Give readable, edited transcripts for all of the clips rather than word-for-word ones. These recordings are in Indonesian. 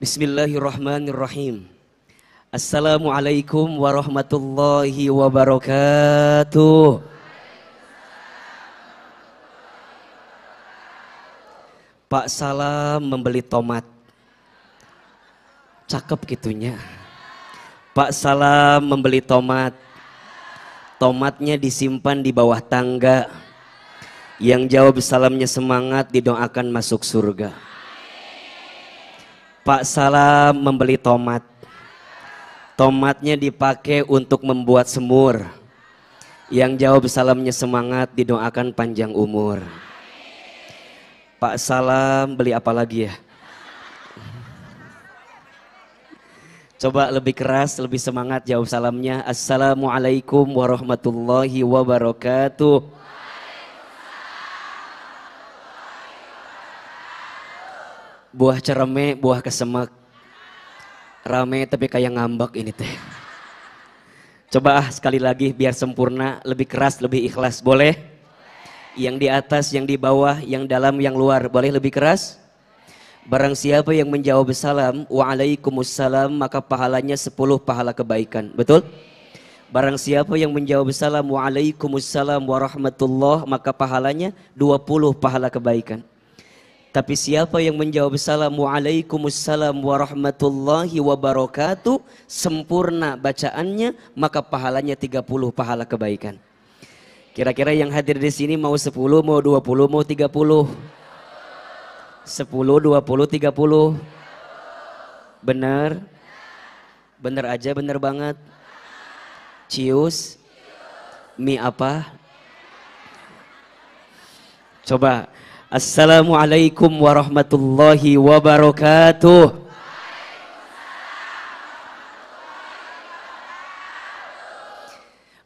Bismillahirrahmanirrahim. Assalamualaikum warahmatullahi wabarakatuh. Pak Salam membeli tomat. Cakep gitunya. Pak Salam membeli tomat. Tomatnya disimpan di bawah tangga. Yang jawab salamnya semangat, didoakan masuk surga. Pak Salam membeli tomat. Tomatnya dipakai untuk membuat semur. Yang jawab salamnya semangat, didoakan panjang umur. Pak Salam beli apa lagi ya? Coba lebih keras, lebih semangat jawab salamnya. Assalamualaikum warahmatullahi wabarakatuh. Buah cereme, buah kesemek. Rame tapi kayak ngambek ini teh. Coba sekali lagi biar sempurna, lebih keras, lebih ikhlas. Boleh? Yang di atas, yang di bawah, yang dalam, yang luar. Boleh lebih keras? Barang siapa yang menjawab salam, waalaikumsalam, maka pahalanya 10 pahala kebaikan. Betul? Barang siapa yang menjawab salam, waalaikumsalam warahmatullah, maka pahalanya 20 pahala kebaikan. Tapi siapa yang menjawab salam, waalaikumsalam warahmatullahi wabarakatuh, sempurna bacaannya, maka pahalanya 30 pahala kebaikan. Kira-kira yang hadir di sini mau 10, mau 20, mau 30? 10, 20, 30. Benar? Benar aja, benar banget. Cius. Mie apa? Coba. Assalamualaikum warahmatullahi wabarakatuh.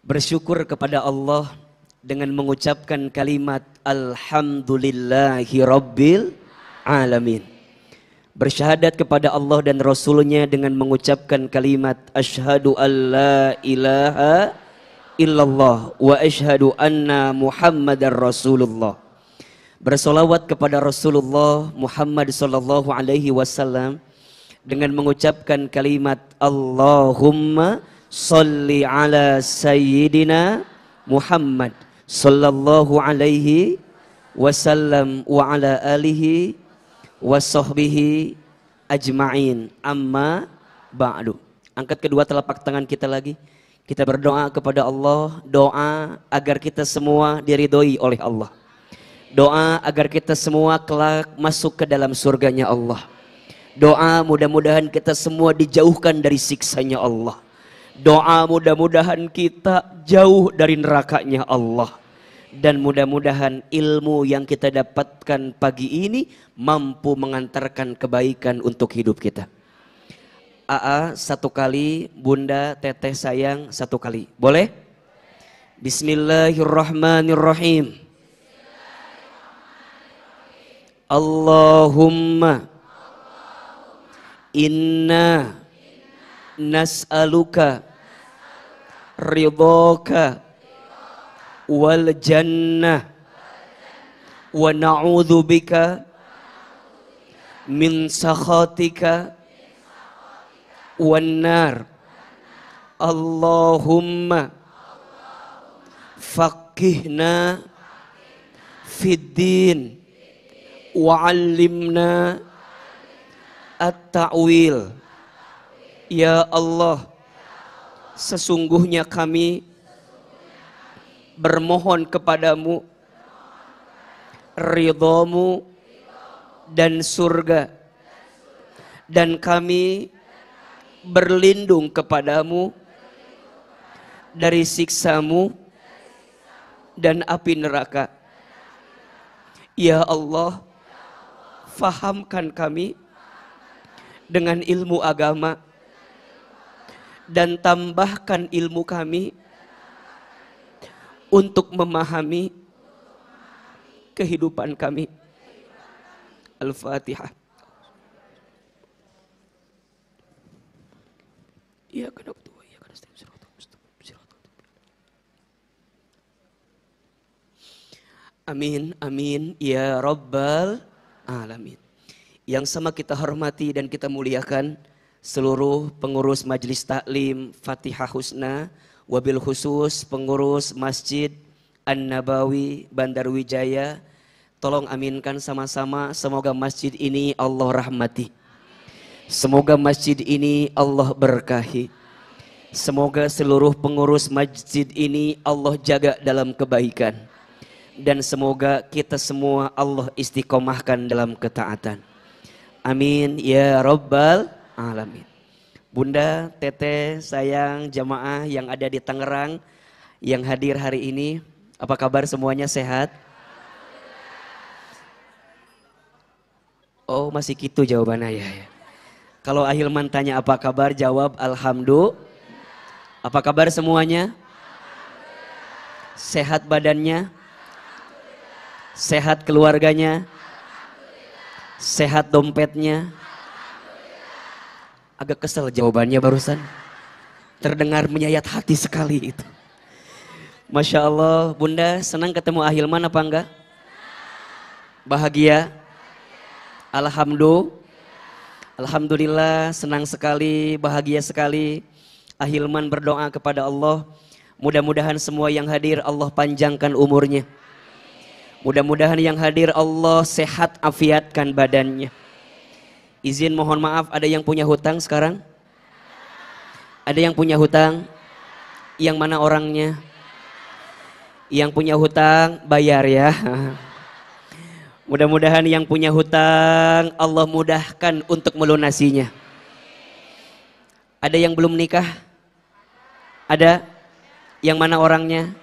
Bersyukur kepada Allah dengan mengucapkan kalimat Alhamdulillahi Rabbil Alamin. Bersyahadat kepada Allah dan Rasulnya dengan mengucapkan kalimat Asyhadu an la ilaha illallah wa asyhadu anna Muhammadar Rasulullah. Bersolawat kepada Rasulullah Muhammad sallallahu alaihi wasallam dengan mengucapkan kalimat Allahumma salli ala sayyidina Muhammad sallallahu alaihi wasallam wa ala alihi wa sahbihi ajma'in, amma ba'du. Angkat kedua telapak tangan kita lagi. Kita berdoa kepada Allah, doa agar kita semua diridhoi oleh Allah. Doa agar kita semua kelak masuk ke dalam surganya Allah. Doa mudah-mudahan kita semua dijauhkan dari siksanya Allah. Doa mudah-mudahan kita jauh dari nerakanya Allah. Dan mudah-mudahan ilmu yang kita dapatkan pagi ini mampu mengantarkan kebaikan untuk hidup kita. AA satu kali, Bunda, Teteh sayang satu kali. Boleh? Bismillahirrahmanirrahim. Allahumma inna nas'aluka ridhaka wal jannah wa na'udzu bika min sakhatika wan nar. Allahumma faqihna fid din wa'allimna at-ta'wil. Ya Allah, sesungguhnya kami bermohon kepadamu ridhamu dan surga, dan kami berlindung kepadamu dari siksamu dan api neraka. Ya Allah, fahamkan kami dengan ilmu agama dan tambahkan ilmu kami untuk memahami kehidupan kami. Al-Fatihah. Ya kenapa? Amin, amin, ya Rabbal Alamin. yang sama kita hormati dan kita muliakan seluruh pengurus Majelis Taklim Fatihah Husna, wabil khusus pengurus Masjid An-Nabawi Bandar Wijaya. Tolong aminkan sama-sama, semoga masjid ini Allah rahmati. Semoga masjid ini Allah berkahi. Semoga seluruh pengurus masjid ini Allah jaga dalam kebaikan. Dan semoga kita semua Allah istiqomahkan dalam ketaatan. Amin ya Rabbal Alamin. Bunda, Teteh, sayang, jamaah yang ada di Tangerang, yang hadir hari ini, apa kabar semuanya, sehat? Oh masih gitu jawabannya ya. Kalau Ahilman tanya apa kabar, jawab alhamdulillah. Apa kabar semuanya? Sehat badannya? Sehat keluarganya? Sehat dompetnya? Agak kesel jawabannya barusan. Terdengar menyayat hati sekali itu. Masya Allah, Bunda senang ketemu Ahilman apa enggak? Bahagia? Alhamdulillah senang sekali, bahagia sekali. Ahilman berdoa kepada Allah. Mudah-mudahan semua yang hadir Allah panjangkan umurnya. Mudah-mudahan yang hadir Allah sehat afiatkan badannya. Izin mohon maaf, ada yang punya hutang sekarang? Ada yang punya hutang? Yang mana orangnya? Yang punya hutang bayar ya. Mudah-mudahan yang punya hutang Allah mudahkan untuk melunasinya. Ada yang belum nikah? Ada? Yang mana orangnya?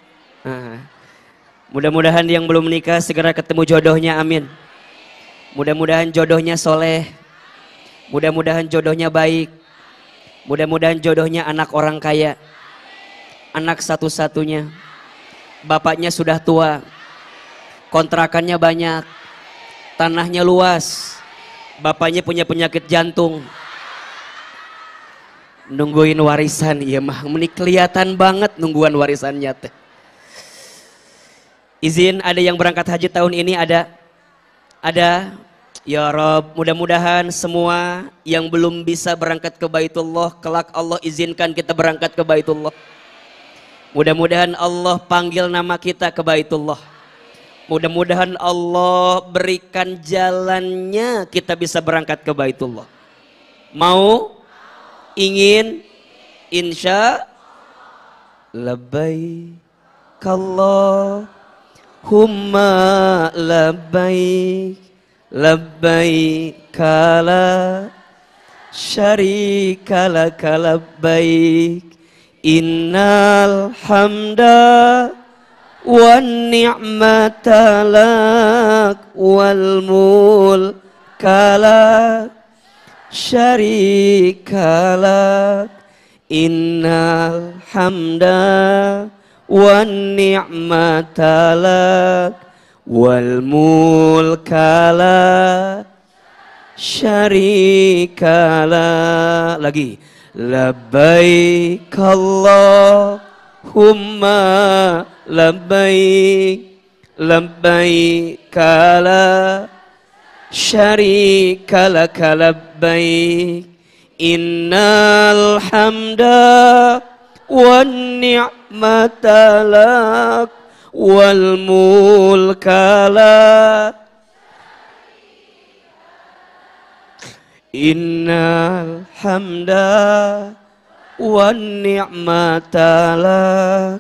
Mudah-mudahan yang belum nikah segera ketemu jodohnya, amin. Mudah-mudahan jodohnya soleh. Mudah-mudahan jodohnya baik. Mudah-mudahan jodohnya anak orang kaya. Anak satu-satunya. Bapaknya sudah tua. Kontrakannya banyak. Tanahnya luas. Bapaknya punya penyakit jantung. Nungguin warisan, iya mah. Ini kelihatan banget nungguan warisannya teh. Izin ada yang berangkat haji tahun ini, ada? Ada? Ya Rob, mudah-mudahan semua yang belum bisa berangkat ke Baitullah, kelak Allah izinkan kita berangkat ke Baitullah. Mudah-mudahan Allah panggil nama kita ke Baitullah. Mudah-mudahan Allah berikan jalannya kita bisa berangkat ke Baitullah. Mau? Ingin? Insya labbaik Allahumma labbaik labbaik la syarika laka labbaik innal hamda wan ni'mata lak wal mulka lak syarika lak innal hamda wan ni'mata lak wal mulka lak syarika lak. Lagi labbaik Allahumma labbaik labbaik la syarika laka labbaik innal hamda wan ni'mata lak wal mulka lak innal hamda wan ni'mata lak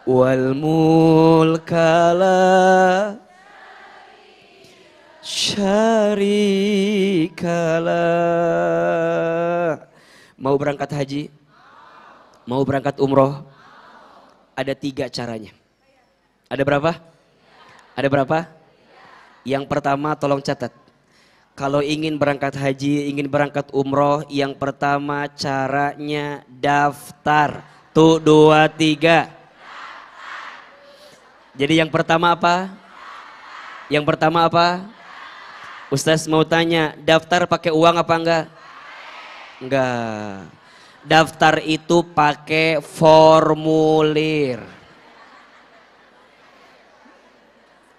wal mulka lak syarikalah. Mau berangkat haji? Mau berangkat umroh? Ada 3 caranya. Ada berapa? Ada berapa? Yang pertama tolong catat. Kalau ingin berangkat haji, ingin berangkat umroh, yang pertama caranya daftar. Tuh 2, 3. Jadi yang pertama apa? Yang pertama apa? Ustaz mau tanya, daftar pakai uang apa enggak? Enggak. Daftar itu pakai formulir.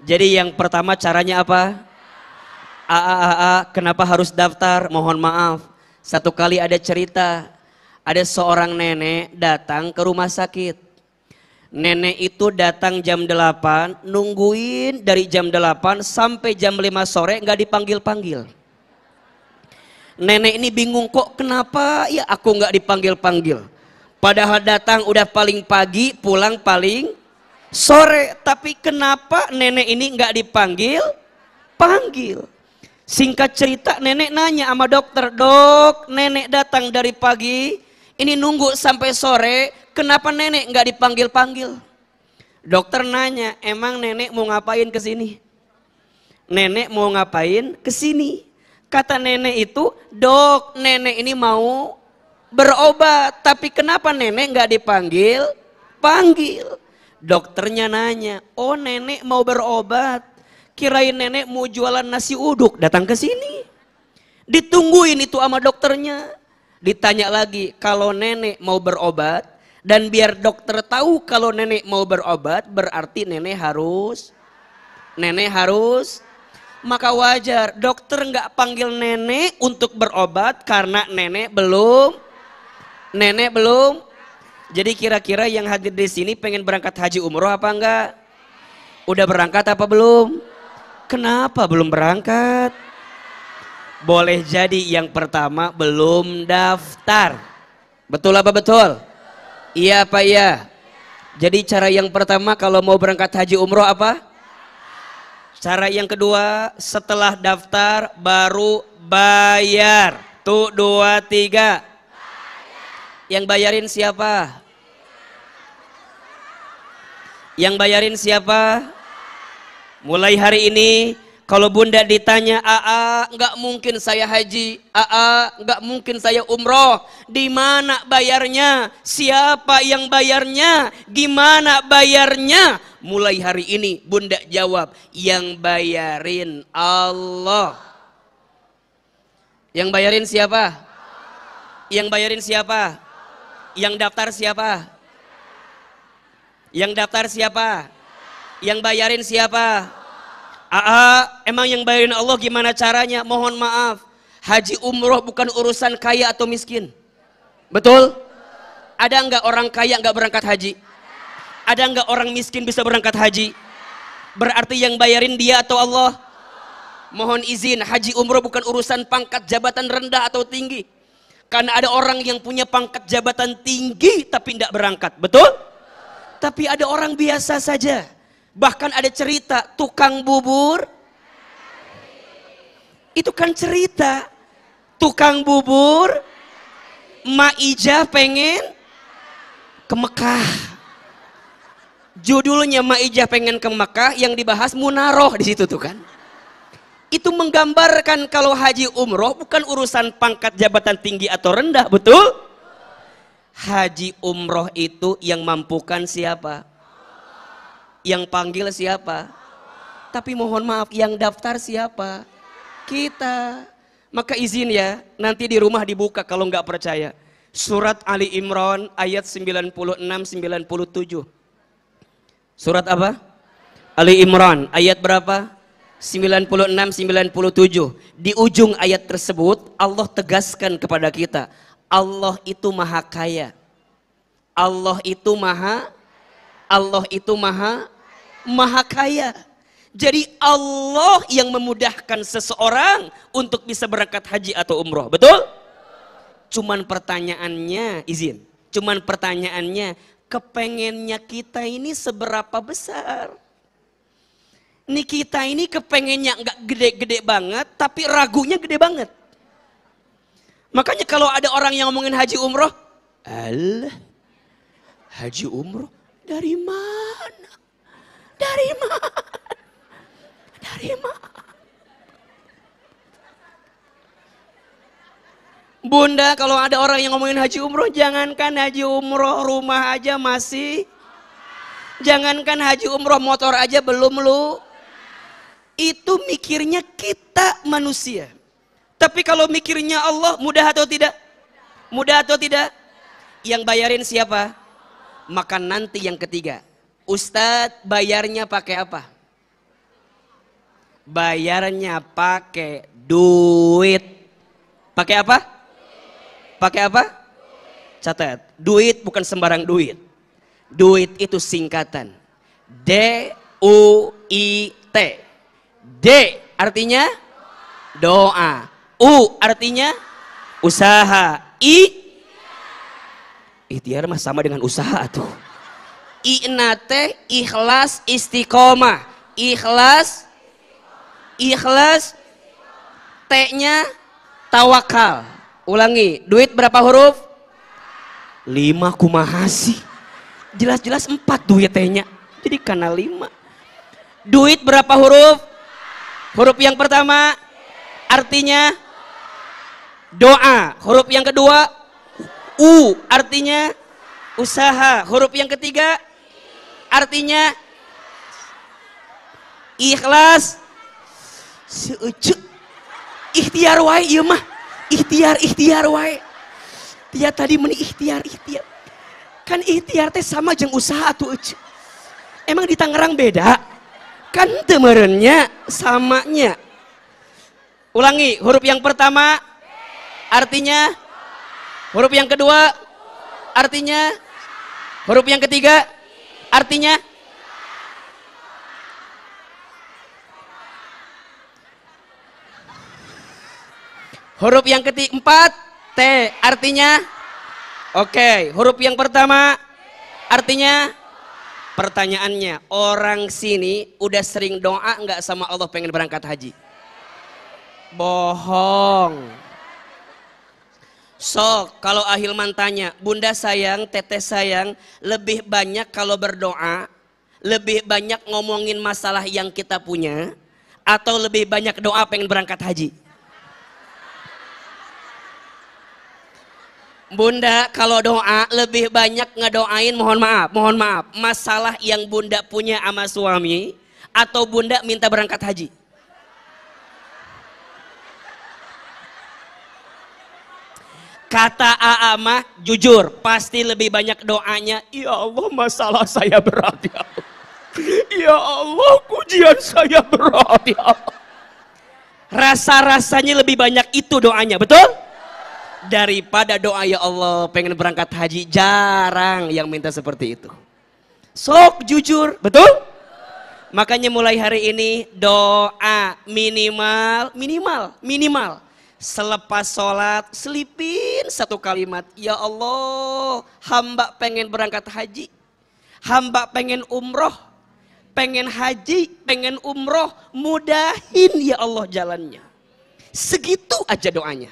Jadi yang pertama caranya apa? Kenapa harus daftar? Mohon maaf. Satu kali ada cerita, ada seorang nenek datang ke rumah sakit. Nenek itu datang jam 8, nungguin dari jam 8 sampai jam 5 sore nggak dipanggil-panggil. Nenek ini bingung, kok kenapa ya aku nggak dipanggil-panggil. Padahal datang udah paling pagi, pulang paling sore. Tapi kenapa nenek ini nggak dipanggil-panggil. Singkat cerita nenek nanya sama dokter, dok nenek datang dari pagi, ini nunggu sampai sore, kenapa nenek nggak dipanggil-panggil? Dokter nanya, emang nenek mau ngapain ke sini? Nenek mau ngapain ke sini? Kata nenek itu, dok nenek ini mau berobat, tapi kenapa nenek nggak dipanggil-panggil? Dokternya nanya, oh nenek mau berobat. Kirain nenek mau jualan nasi uduk, datang ke sini. Ditungguin itu sama dokternya. Ditanya lagi, kalau nenek mau berobat, dan biar dokter tahu kalau nenek mau berobat, berarti nenek harus. Maka wajar, dokter nggak panggil nenek untuk berobat karena nenek belum. Jadi kira-kira yang hadir di sini pengen berangkat haji umroh apa enggak? Udah berangkat apa belum? Kenapa belum berangkat? Boleh jadi yang pertama belum daftar. Betul apa betul? Iya apa iya? Jadi cara yang pertama kalau mau berangkat haji umroh apa? Cara yang kedua setelah daftar baru bayar. Tuh 2, 3. Yang bayarin siapa? Yang bayarin siapa? Mulai hari ini kalau bunda ditanya, nggak mungkin saya haji, nggak mungkin saya umroh, di mana bayarnya? Siapa yang bayarnya? Gimana bayarnya? Mulai hari ini bunda jawab, yang bayarin Allah. Yang bayarin siapa? Yang bayarin siapa? Yang daftar siapa? Yang daftar siapa? Yang bayarin siapa? Emang yang bayarin Allah gimana caranya? Mohon maaf, haji umroh bukan urusan kaya atau miskin. Betul? Ada nggak orang kaya nggak berangkat haji? Ada nggak orang miskin bisa berangkat haji? Berarti yang bayarin dia atau Allah? Mohon izin, haji umroh bukan urusan pangkat jabatan rendah atau tinggi. Karena ada orang yang punya pangkat jabatan tinggi tapi tidak berangkat. Betul? Tapi ada orang biasa saja. Bahkan ada cerita tukang bubur. Itu kan cerita. Tukang bubur, Mak Ijah pengen ke Mekah. Judulnya Mak Ijah pengen ke Mekah, yang dibahas munaroh di situ tuh kan. Itu menggambarkan kalau haji umroh bukan urusan pangkat jabatan tinggi atau rendah, betul? Haji umroh itu yang mampukan siapa? Yang panggil siapa? Tapi mohon maaf, yang daftar siapa? Kita. Maka izin ya, nanti di rumah dibuka kalau nggak percaya. Surat Ali Imran ayat 96-97. Surat apa? Ali Imran ayat berapa? 96-97. Di ujung ayat tersebut Allah tegaskan kepada kita, Allah itu maha kaya. Allah itu maha kaya. Jadi Allah yang memudahkan seseorang untuk bisa berangkat haji atau umroh. Betul? Cuman pertanyaannya, izin. Cuman pertanyaannya, kepengennya kita ini seberapa besar? Nih kita ini kepengennya nggak gede-gede banget, tapi ragunya gede banget. Makanya kalau ada orang yang ngomongin haji umroh, alah, haji umroh dari mana? Dari mana? Dari mana? Bunda, kalau ada orang yang ngomongin haji umroh, jangankan haji umroh, rumah aja masih. Jangankan haji umroh, motor aja belum lu. Itu mikirnya kita manusia. Tapi kalau mikirnya Allah, mudah atau tidak? Mudah atau tidak? Yang bayarin siapa? Maka nanti yang ketiga, Ustadz bayarnya pakai apa? Bayarnya pakai duit. Pakai apa? Pakai apa? Catat. Duit bukan sembarang duit. Duit itu singkatan. D-U-I-T. D artinya doa. U artinya usaha. Ikhtiar mah sama dengan usaha tuh. I-nate ikhlas istiqomah. Ikhlas. Ikhlas. T-nya tawakal. Ulangi, duit berapa huruf? 5 kumaha sih? Jelas-jelas 4 duit T-nya. Jadi karena 5. Duit berapa huruf? Huruf yang pertama artinya doa. Huruf yang kedua U artinya usaha. Huruf yang ketiga artinya ikhlas. Seucuk ikhtiar wae ieu mah. Ikhtiar wae. Dia tadi meni ikhtiar. Kan ikhtiar teh sama jeung usaha tuh eucuk. Emang di Tangerang beda? Kan teu meureunnya samanya. Ulangi, huruf yang pertama artinya, huruf yang kedua artinya, huruf yang ketiga artinya. Huruf yang keempat T artinya. Oke, huruf yang pertama artinya. Pertanyaannya, orang sini udah sering doa nggak sama Allah pengen berangkat haji? Bohong. Sok, kalau Ahilman tanya, Bunda sayang, Teteh sayang, lebih banyak kalau berdoa, lebih banyak ngomongin masalah yang kita punya, atau lebih banyak doa pengen berangkat haji? Bunda kalau doa lebih banyak ngedoain mohon maaf masalah yang bunda punya sama suami, atau bunda minta berangkat haji? Kata Aa mah jujur pasti lebih banyak doanya, ya Allah masalah saya berat ya Allah, ya Allah ujian saya berat ya Allah. Rasa-rasanya lebih banyak itu doanya, betul? Daripada doa ya Allah pengen berangkat haji. Jarang yang minta seperti itu. Sok jujur, betul? Makanya mulai hari ini doa minimal selepas sholat selipin satu kalimat, ya Allah hamba pengen berangkat haji, hamba pengen umroh, pengen haji, pengen umroh, mudahin ya Allah jalannya. Segitu aja doanya.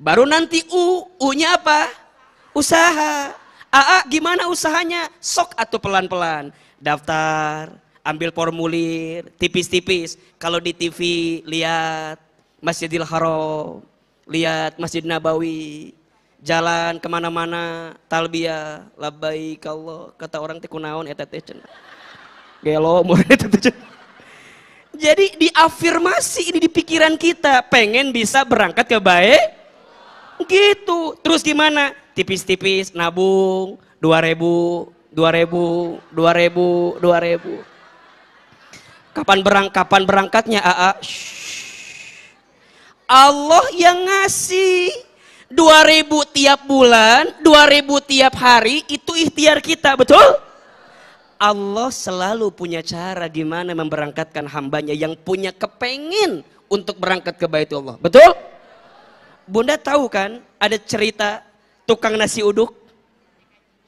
Baru nanti U-nya apa? Usaha. AA gimana usahanya? Sok atau pelan-pelan. Daftar, ambil formulir, tipis-tipis. Kalau di TV lihat Masjidil Haram, lihat Masjid Nabawi, jalan kemana-mana, talbiyah, labbaik Allah. Kata orang teh kunaon eta teh cenah. Gelo mun eta teh. Jadi diafirmasi ini di pikiran kita, pengen bisa berangkat ke baik. Gitu. Terus gimana? Tipis-tipis nabung 2.000. Kapan berangkatnya AA? Allah yang ngasih 2.000 tiap bulan, 2.000 tiap hari, itu ikhtiar kita, betul? Allah selalu punya cara gimana memberangkatkan hambanya yang punya kepengen untuk berangkat ke Baitullah, betul? Bunda tahu kan ada cerita tukang nasi uduk?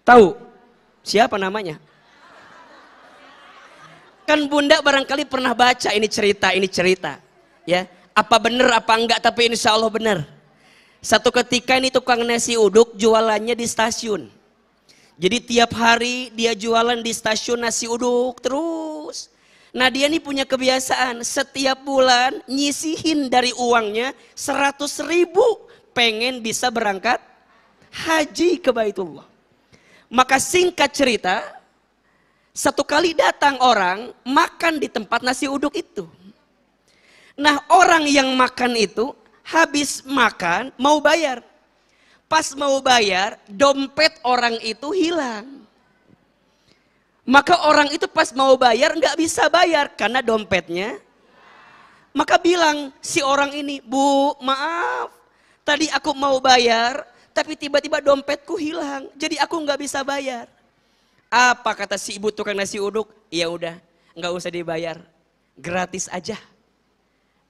Tahu? Siapa namanya? Kan Bunda barangkali pernah baca ini cerita. Ya, apa benar apa enggak, tapi insya Allah benar. Satu ketika ini tukang nasi uduk jualannya di stasiun. Jadi tiap hari dia jualan di stasiun nasi uduk terus. Nah dia nih punya kebiasaan setiap bulan nyisihin dari uangnya 100.000 pengen bisa berangkat haji ke Baitullah. Maka singkat cerita, satu kali datang orang makan di tempat nasi uduk itu. Nah orang yang makan itu habis makan mau bayar. Pas mau bayar dompet orang itu hilang. Maka orang itu pas mau bayar nggak bisa bayar karena dompetnya Maka bilang si orang ini, "Bu, maaf, tadi aku mau bayar, tapi tiba-tiba dompetku hilang, jadi aku nggak bisa bayar." Apa kata si ibu tukang nasi uduk? Ya udah, nggak usah dibayar, gratis aja.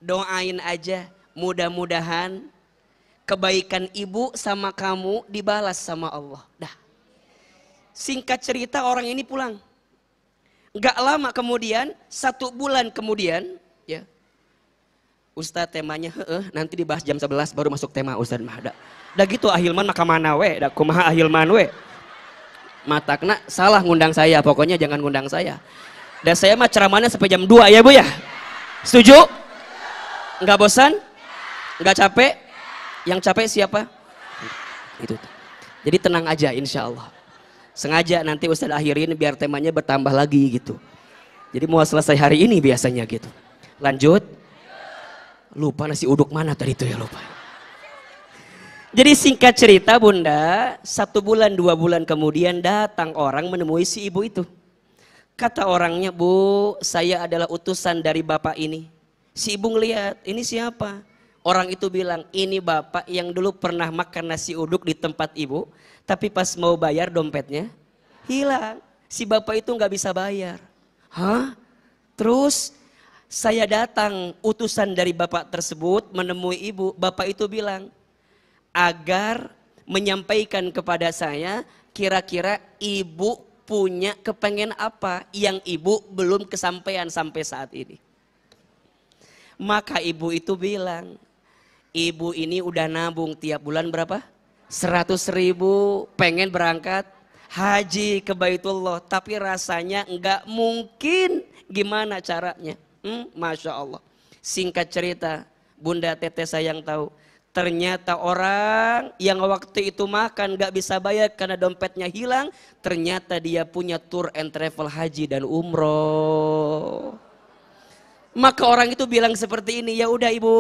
Doain aja, mudah-mudahan kebaikan ibu sama kamu dibalas sama Allah. Dah. Singkat cerita orang ini pulang. Nggak lama kemudian, 1 bulan kemudian, ya. Ustadz temanya, nanti dibahas jam 11 baru masuk tema Ustadz mah. Dah gitu ahilman maka mana we, dah kumaha ahilman we. Matakna salah ngundang saya, pokoknya jangan ngundang saya. Dan saya mah ceramahnya sampai jam 2 ya Bu ya. Setuju? Nggak bosan? Nggak capek? Yang capek siapa? Itu. Jadi tenang aja insya Allah. Sengaja nanti Ustadz akhirin biar temanya bertambah lagi gitu. Jadi mau selesai hari ini biasanya gitu. Lanjut. Lupa nasi uduk mana tadi itu ya lupa. Jadi singkat cerita Bunda, 1 bulan 2 bulan kemudian datang orang menemui si ibu itu. Kata orangnya, "Bu, saya adalah utusan dari bapak ini." Si ibu ngeliat, ini siapa? Orang itu bilang, "Ini bapak yang dulu pernah makan nasi uduk di tempat ibu, tapi pas mau bayar dompetnya hilang. Si bapak itu nggak bisa bayar." Hah? Terus saya datang utusan dari bapak tersebut menemui ibu. Bapak itu bilang, agar menyampaikan kepada saya kira-kira ibu punya kepengen apa yang ibu belum kesampaian sampai saat ini. Maka ibu itu bilang, ibu ini udah nabung tiap bulan berapa? 100.000 pengen berangkat haji ke Baitullah, tapi rasanya enggak mungkin, gimana caranya? Masya Allah. Singkat cerita, Bunda Teteh sayang tahu, ternyata orang yang waktu itu makan gak bisa bayar karena dompetnya hilang, ternyata dia punya tour and travel haji dan umroh. Maka orang itu bilang seperti ini, "Ya udah Ibu,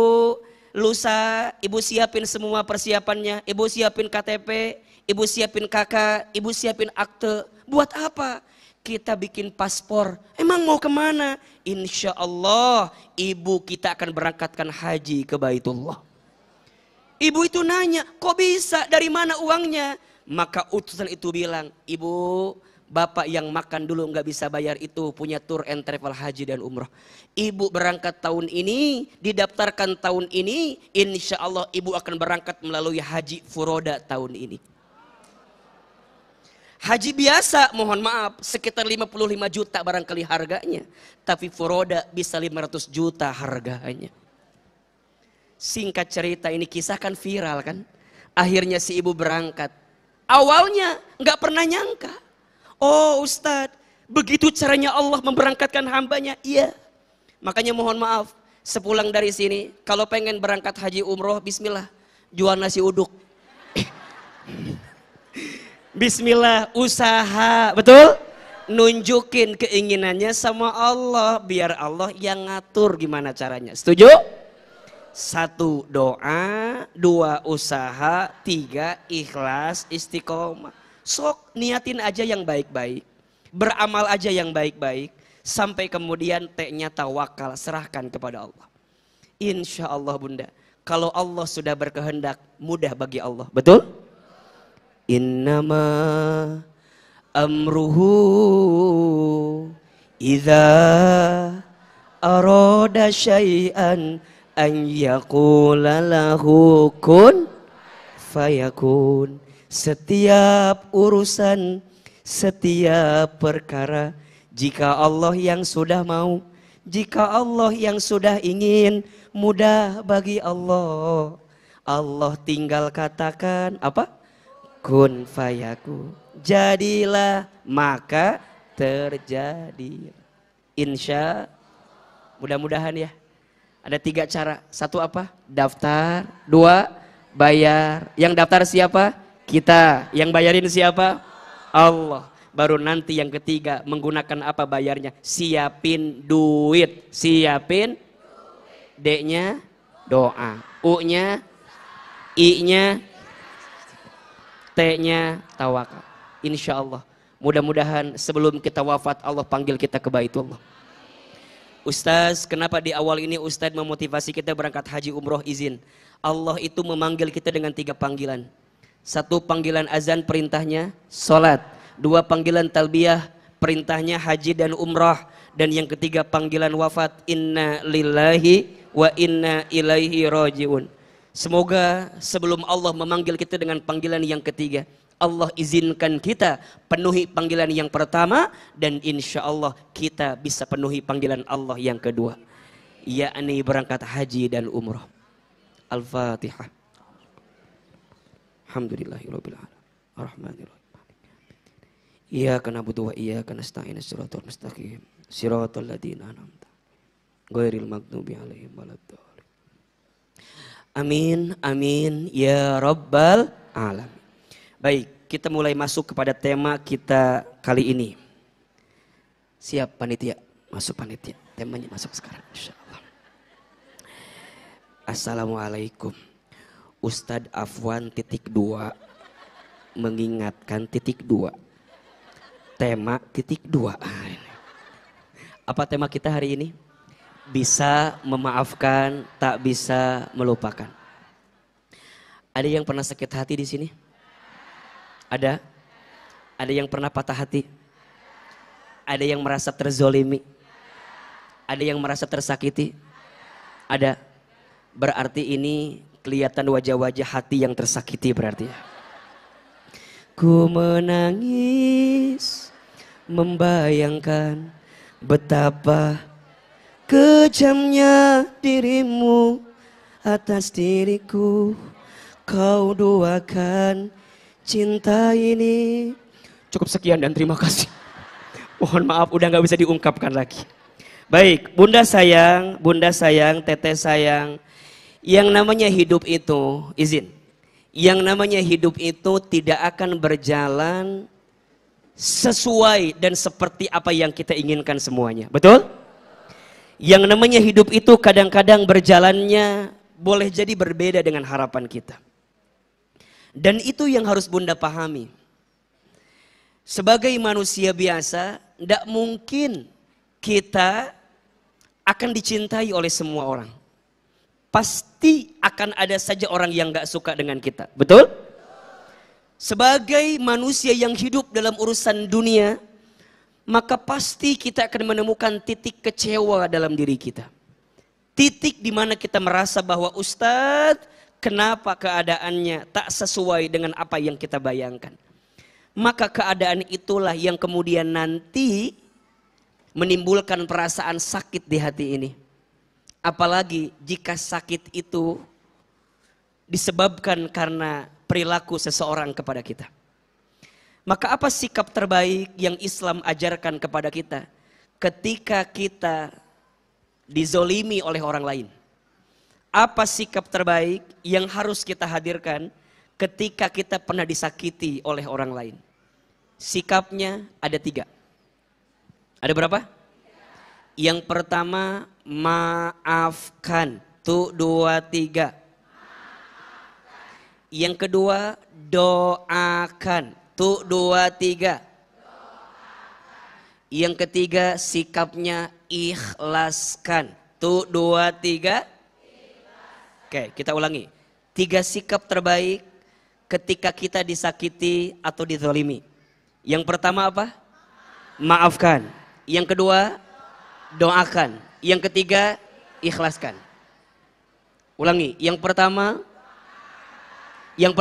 lusa Ibu siapin semua persiapannya, Ibu siapin KTP, Ibu siapin KK, Ibu siapin akte." Buat apa? Kita bikin paspor. Emang mau kemana? Insya Allah ibu kita akan berangkatkan haji ke Baitullah. Ibu itu nanya, "Kok bisa? Dari mana uangnya?" Maka utusan itu bilang, "Ibu, bapak yang makan dulu nggak bisa bayar itu punya tour and travel haji dan umroh. Ibu berangkat tahun ini, didaftarkan tahun ini, insya Allah ibu akan berangkat melalui haji furoda tahun ini." Haji biasa mohon maaf sekitar 55 juta barangkali harganya. Tapi furoda bisa 500 juta harganya. Singkat cerita ini kisah kan viral kan. Akhirnya si ibu berangkat. Awalnya nggak pernah nyangka. Oh Ustadz, begitu caranya Allah memberangkatkan hambanya? Iya. Makanya mohon maaf, sepulang dari sini kalau pengen berangkat haji umroh, bismillah, jual nasi uduk. Bismillah, usaha, betul? Nunjukin keinginannya sama Allah, biar Allah yang ngatur gimana caranya. Setuju? 1 doa, 2 usaha, 3 ikhlas, istiqomah. Sok niatin aja yang baik-baik, beramal aja yang baik-baik, sampai kemudian T-nya tawakal, serahkan kepada Allah. Insya Allah Bunda, kalau Allah sudah berkehendak, mudah bagi Allah, betul? Innama amruhu idza arada syai'an an yaqula lahu kun fayakun. Setiap urusan, setiap perkara, jika Allah yang sudah mau, jika Allah yang sudah ingin, mudah bagi Allah. Allah tinggal katakan apa? Kun fayakun. Jadilah maka terjadi. Insya, mudah-mudahan ya. Ada 3 cara. 1 apa? Daftar. 2 bayar. Yang daftar siapa? Kita. Yang bayarin siapa? Allah. Baru nanti yang ketiga menggunakan apa bayarnya? Siapin duit. Siapin D-nya doa. U-nya, I-nya, T-nya tawakal. Insya Allah. Mudah-mudahan sebelum kita wafat Allah panggil kita ke Baitullah. Ustaz, kenapa di awal ini Ustaz memotivasi kita berangkat haji umroh izin? Allah itu memanggil kita dengan 3 panggilan. 1 panggilan azan, perintahnya sholat. 2 panggilan talbiyah, perintahnya haji dan umroh. Dan yang ketiga panggilan wafat, inna lillahi wa inna ilaihi rajiun. Semoga sebelum Allah memanggil kita dengan panggilan yang ketiga, Allah izinkan kita penuhi panggilan yang pertama, dan insya Allah kita bisa penuhi panggilan Allah yang kedua, yakni berangkat haji dan umrah. Al-Fatihah. Alhamdulillahirabbil alamin. Arrahmanirrahim. Iyyaka na'budu wa iyyaka nasta'in. Shiratal mustaqim. Shiratal ladzina an'amta 'alaihim ghairil maghdubi 'alaihim waladdallin. Amin amin ya rabbal alamin. Baik, kita mulai masuk kepada tema kita kali ini. Siap panitia? Masuk panitia. Temanya masuk sekarang insyaallah. Assalamualaikum. Ustadz Afwan titik 2 mengingatkan titik 2. Tema titik 2. Apa tema kita hari ini? Bisa memaafkan, tak bisa melupakan. Ada yang pernah sakit hati di sini? Ada? Ada yang pernah patah hati? Ada yang merasa terzolimi? Ada yang merasa tersakiti? Ada? Berarti ini kelihatan wajah-wajah hati yang tersakiti berarti ya. Ku menangis membayangkan betapa kejamnya dirimu atas diriku. Kau duakan cinta ini. Cukup sekian dan terima kasih. Mohon maaf udah gak bisa diungkapkan lagi. Baik, bunda sayang, teteh sayang. Yang namanya hidup itu, izin. Yang namanya hidup itu tidak akan berjalan sesuai dan seperti apa yang kita inginkan semuanya. Betul? Yang namanya hidup itu kadang-kadang berjalannya boleh jadi berbeda dengan harapan kita. Dan itu yang harus bunda pahami. Sebagai manusia biasa, tidak mungkin kita akan dicintai oleh semua orang. Pasti akan ada saja orang yang gak suka dengan kita. Betul? Sebagai manusia yang hidup dalam urusan dunia, maka pasti kita akan menemukan titik kecewa dalam diri kita. Titik di mana kita merasa bahwa Ustadz, kenapa keadaannya tak sesuai dengan apa yang kita bayangkan. Maka keadaan itulah yang kemudian nanti menimbulkan perasaan sakit di hati ini. Apalagi jika sakit itu disebabkan karena perilaku seseorang kepada kita. Maka apa sikap terbaik yang Islam ajarkan kepada kita ketika kita dizolimi oleh orang lain? Apa sikap terbaik yang harus kita hadirkan ketika kita pernah disakiti oleh orang lain? Sikapnya ada 3. Ada berapa? Yang pertama, maafkan. 1, 2, 3. Yang kedua, doakan. 1, 2, 3. Yang ketiga, sikapnya ikhlaskan. 1, 2, 3. Oke, kita ulangi. 3 sikap terbaik ketika kita disakiti atau dizalimi. Yang pertama apa? Maafkan. Yang kedua, doakan. Yang ketiga, ikhlaskan. Ulangi. Yang pertama, yang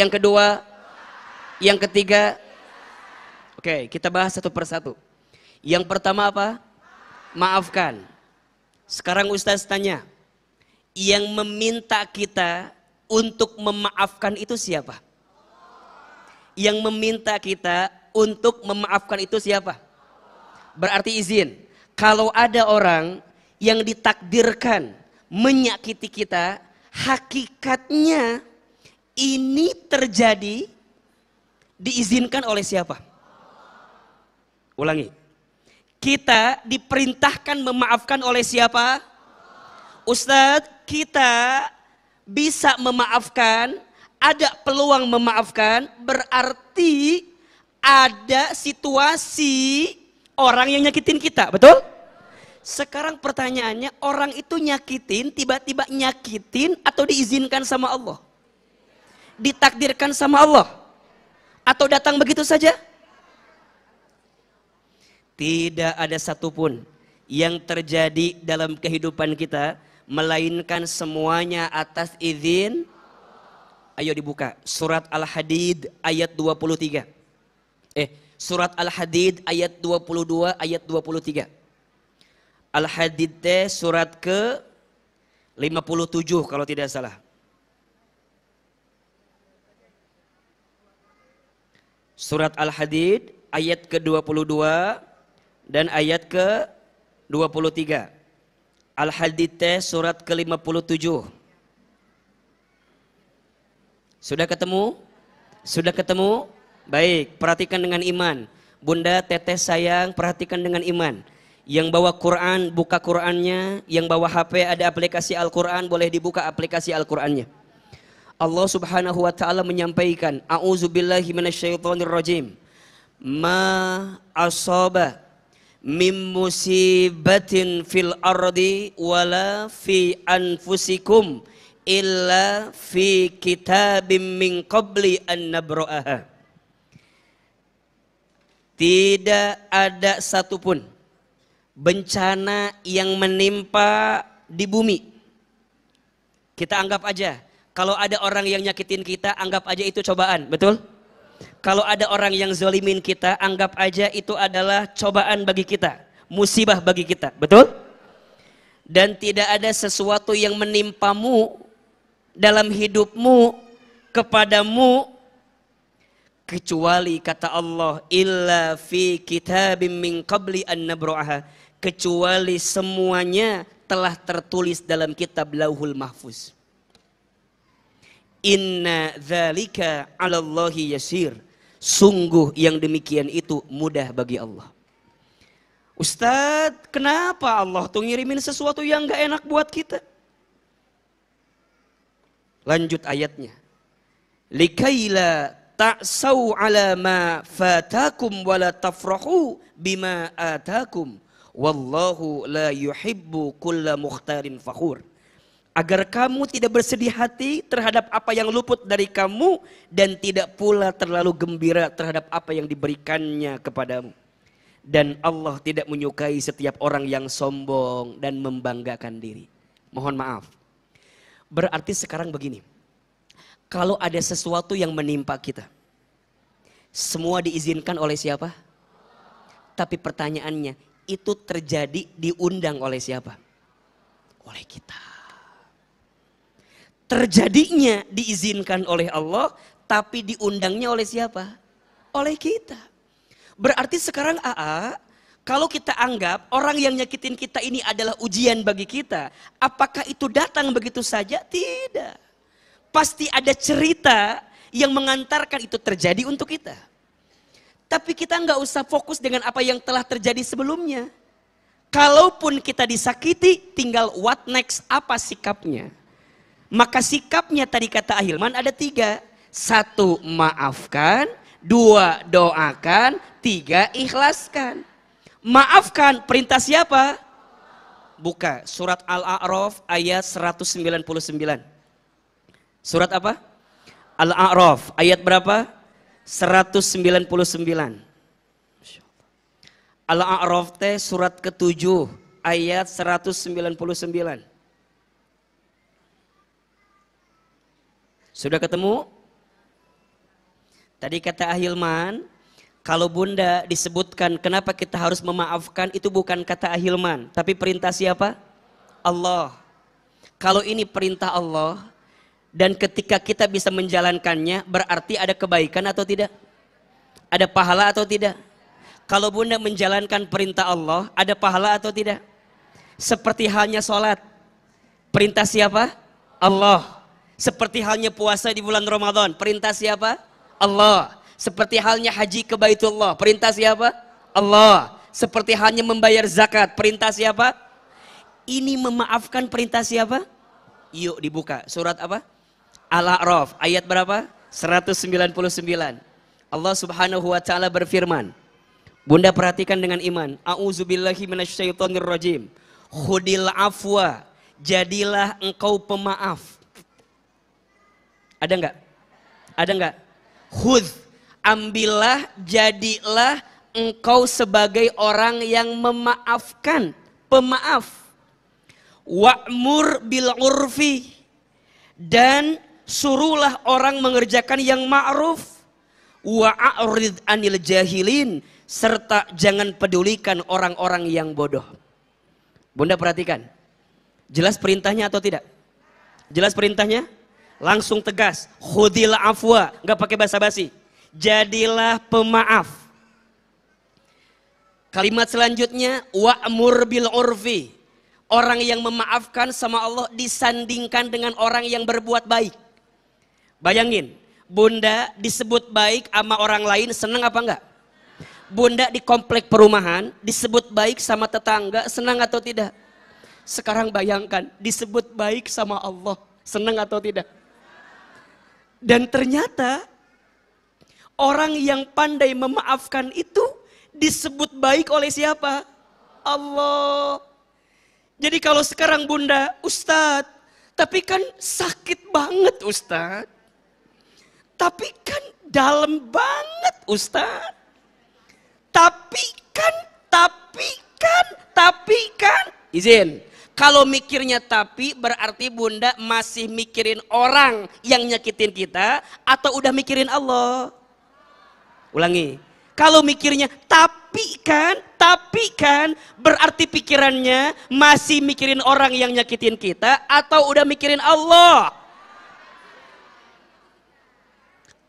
kedua, yang ketiga. Oke, kita bahas satu persatu. Yang pertama apa? Maafkan. Sekarang Ustaz tanya, yang meminta kita untuk memaafkan itu siapa? Yang meminta kita untuk memaafkan itu siapa? Berarti izin, kalau ada orang yang ditakdirkan menyakiti kita, hakikatnya ini terjadi diizinkan oleh siapa? Ulangi. Kita diperintahkan memaafkan oleh siapa? Ustadz, kita bisa memaafkan, ada peluang memaafkan, berarti ada situasi orang yang nyakitin kita, betul? Sekarang pertanyaannya, orang itu nyakitin, tiba-tiba nyakitin atau diizinkan sama Allah? Ditakdirkan sama Allah? Atau datang begitu saja? Tidak ada satupun yang terjadi dalam kehidupan kita, melainkan semuanya atas izin. Ayo dibuka, surat Al-Hadid ayat 23. Surat Al-Hadid ayat 22, ayat 23. Al-Hadid surat ke 57 kalau tidak salah. Surat Al-Hadid ayat ke-22 dan ayat ke-23. Al-Hadid surat ke-57. Sudah ketemu? Sudah ketemu? Baik, perhatikan dengan iman. Bunda, teteh sayang, perhatikan dengan iman. Yang bawa Quran, buka Qurannya. Yang bawa HP ada aplikasi Al-Quran, boleh dibuka aplikasi Al-Qurannya. Allah subhanahu wa ta'ala menyampaikan, A'udzubillahi minasyaitonirrajim. Ma asaba min musibatin fil ardi wala fi anfusikum illa fi kitabim min qabli an nabra'aha. Tidak ada satupun bencana yang menimpa di bumi. Kita anggap aja, kalau ada orang yang nyakitin kita, anggap aja itu cobaan, betul? Kalau ada orang yang zalimin kita, anggap aja itu adalah cobaan bagi kita, musibah bagi kita, betul? Dan tidak ada sesuatu yang menimpamu dalam hidupmu, kepadamu, kecuali kata Allah, illa fi kitabim min qabli an nabra'aha, kecuali semuanya telah tertulis dalam kitab Lauhul Mahfuz. Inna dzalika 'alallahi yasir. Sungguh yang demikian itu mudah bagi Allah. Ustadz, kenapa Allah tuh ngirimin sesuatu yang gak enak buat kita? Lanjut ayatnya. Likaila ta'sau 'ala ma fatakum wa la tafrahu bima atakum. Wallahu la yuhibbu kulla mukhtarin fakhur. Agar kamu tidak bersedih hati terhadap apa yang luput dari kamu dan tidak pula terlalu gembira terhadap apa yang diberikannya kepadamu. Dan Allah tidak menyukai setiap orang yang sombong dan membanggakan diri. Mohon maaf. Berarti sekarang begini. Kalau ada sesuatu yang menimpa kita, semua diizinkan oleh siapa? Tapi pertanyaannya, itu terjadi diundang oleh siapa? Oleh kita. Terjadinya diizinkan oleh Allah, tapi diundangnya oleh siapa? Oleh kita. Berarti sekarang kalau kita anggap orang yang nyakitin kita ini adalah ujian bagi kita, apakah itu datang begitu saja? Tidak. Pasti ada cerita yang mengantarkan itu terjadi untuk kita. Tapi kita nggak usah fokus dengan apa yang telah terjadi sebelumnya. Kalaupun kita disakiti, tinggal what next, apa sikapnya. Maka sikapnya tadi kata Ahilman ada 3. 1, maafkan. 2, doakan. 3, ikhlaskan. Maafkan, perintah siapa? Buka surat Al-A'raf ayat 199. Surat apa? Al-A'raf ayat berapa? 199. Al-A'raf surat ke-7 ayat 199. Sudah ketemu? Tadi kata Ahilman, kalau bunda disebutkan kenapa kita harus memaafkan, itu bukan kata Ahilman, tapi perintah siapa? Allah. Kalau ini perintah Allah, dan ketika kita bisa menjalankannya, berarti ada kebaikan atau tidak? Ada pahala atau tidak? Kalau bunda menjalankan perintah Allah, ada pahala atau tidak? Seperti halnya sholat, perintah siapa? Allah. Seperti halnya puasa di bulan Ramadan, perintah siapa? Allah. Seperti halnya haji ke Baitullah, perintah siapa? Allah. Seperti halnya membayar zakat, perintah siapa? Ini memaafkan, perintah siapa? Yuk dibuka, surat apa? Al-A'raf, ayat berapa? 199. Allah subhanahu wa ta'ala berfirman, Bunda perhatikan dengan iman. A'udzubillahi minasyaitonirrajim. Khudil afwa, jadilah engkau pemaaf. Ada enggak? Ada enggak? Khud, ambillah, jadilah engkau sebagai orang yang memaafkan, pemaaf. Wa'mur bil urfi, dan suruhlah orang mengerjakan yang ma'ruf. Wa'arid anil jahilin, serta jangan pedulikan orang-orang yang bodoh. Bunda perhatikan, jelas perintahnya atau tidak? Jelas perintahnya? Langsung tegas, khudil afwa, nggak pakai basa-basi. Jadilah pemaaf. Kalimat selanjutnya, wa'mur bil urfi. Orang yang memaafkan sama Allah disandingkan dengan orang yang berbuat baik. Bayangin, Bunda disebut baik sama orang lain, senang apa enggak? Bunda di komplek perumahan disebut baik sama tetangga, senang atau tidak? Sekarang bayangkan, disebut baik sama Allah, senang atau tidak? Dan ternyata orang yang pandai memaafkan itu disebut baik oleh siapa? Allah. Jadi kalau sekarang Bunda, Ustadz, tapi kan sakit banget Ustadz. Tapi kan dalam banget Ustadz. Tapi kan. Izin. Kalau mikirnya tapi berarti Bunda masih mikirin orang yang nyakitin kita atau udah mikirin Allah? Ulangi. Kalau mikirnya tapi kan berarti pikirannya masih mikirin orang yang nyakitin kita atau udah mikirin Allah?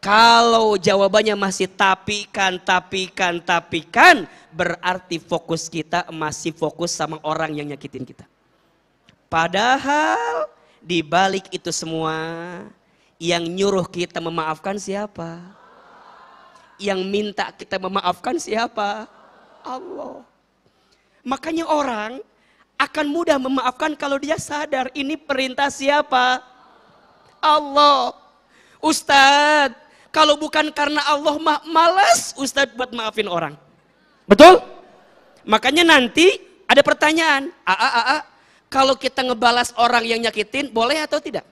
Kalau jawabannya masih tapi kan, berarti fokus kita masih fokus sama orang yang nyakitin kita. Padahal di balik itu semua yang nyuruh kita memaafkan siapa? Yang minta kita memaafkan siapa? Allah. Makanya orang akan mudah memaafkan kalau dia sadar ini perintah siapa? Allah. Ustadz, kalau bukan karena Allah malas Ustadz buat maafin orang. Betul? Makanya nanti ada pertanyaan. Kalau kita ngebalas orang yang nyakitin, boleh atau tidak?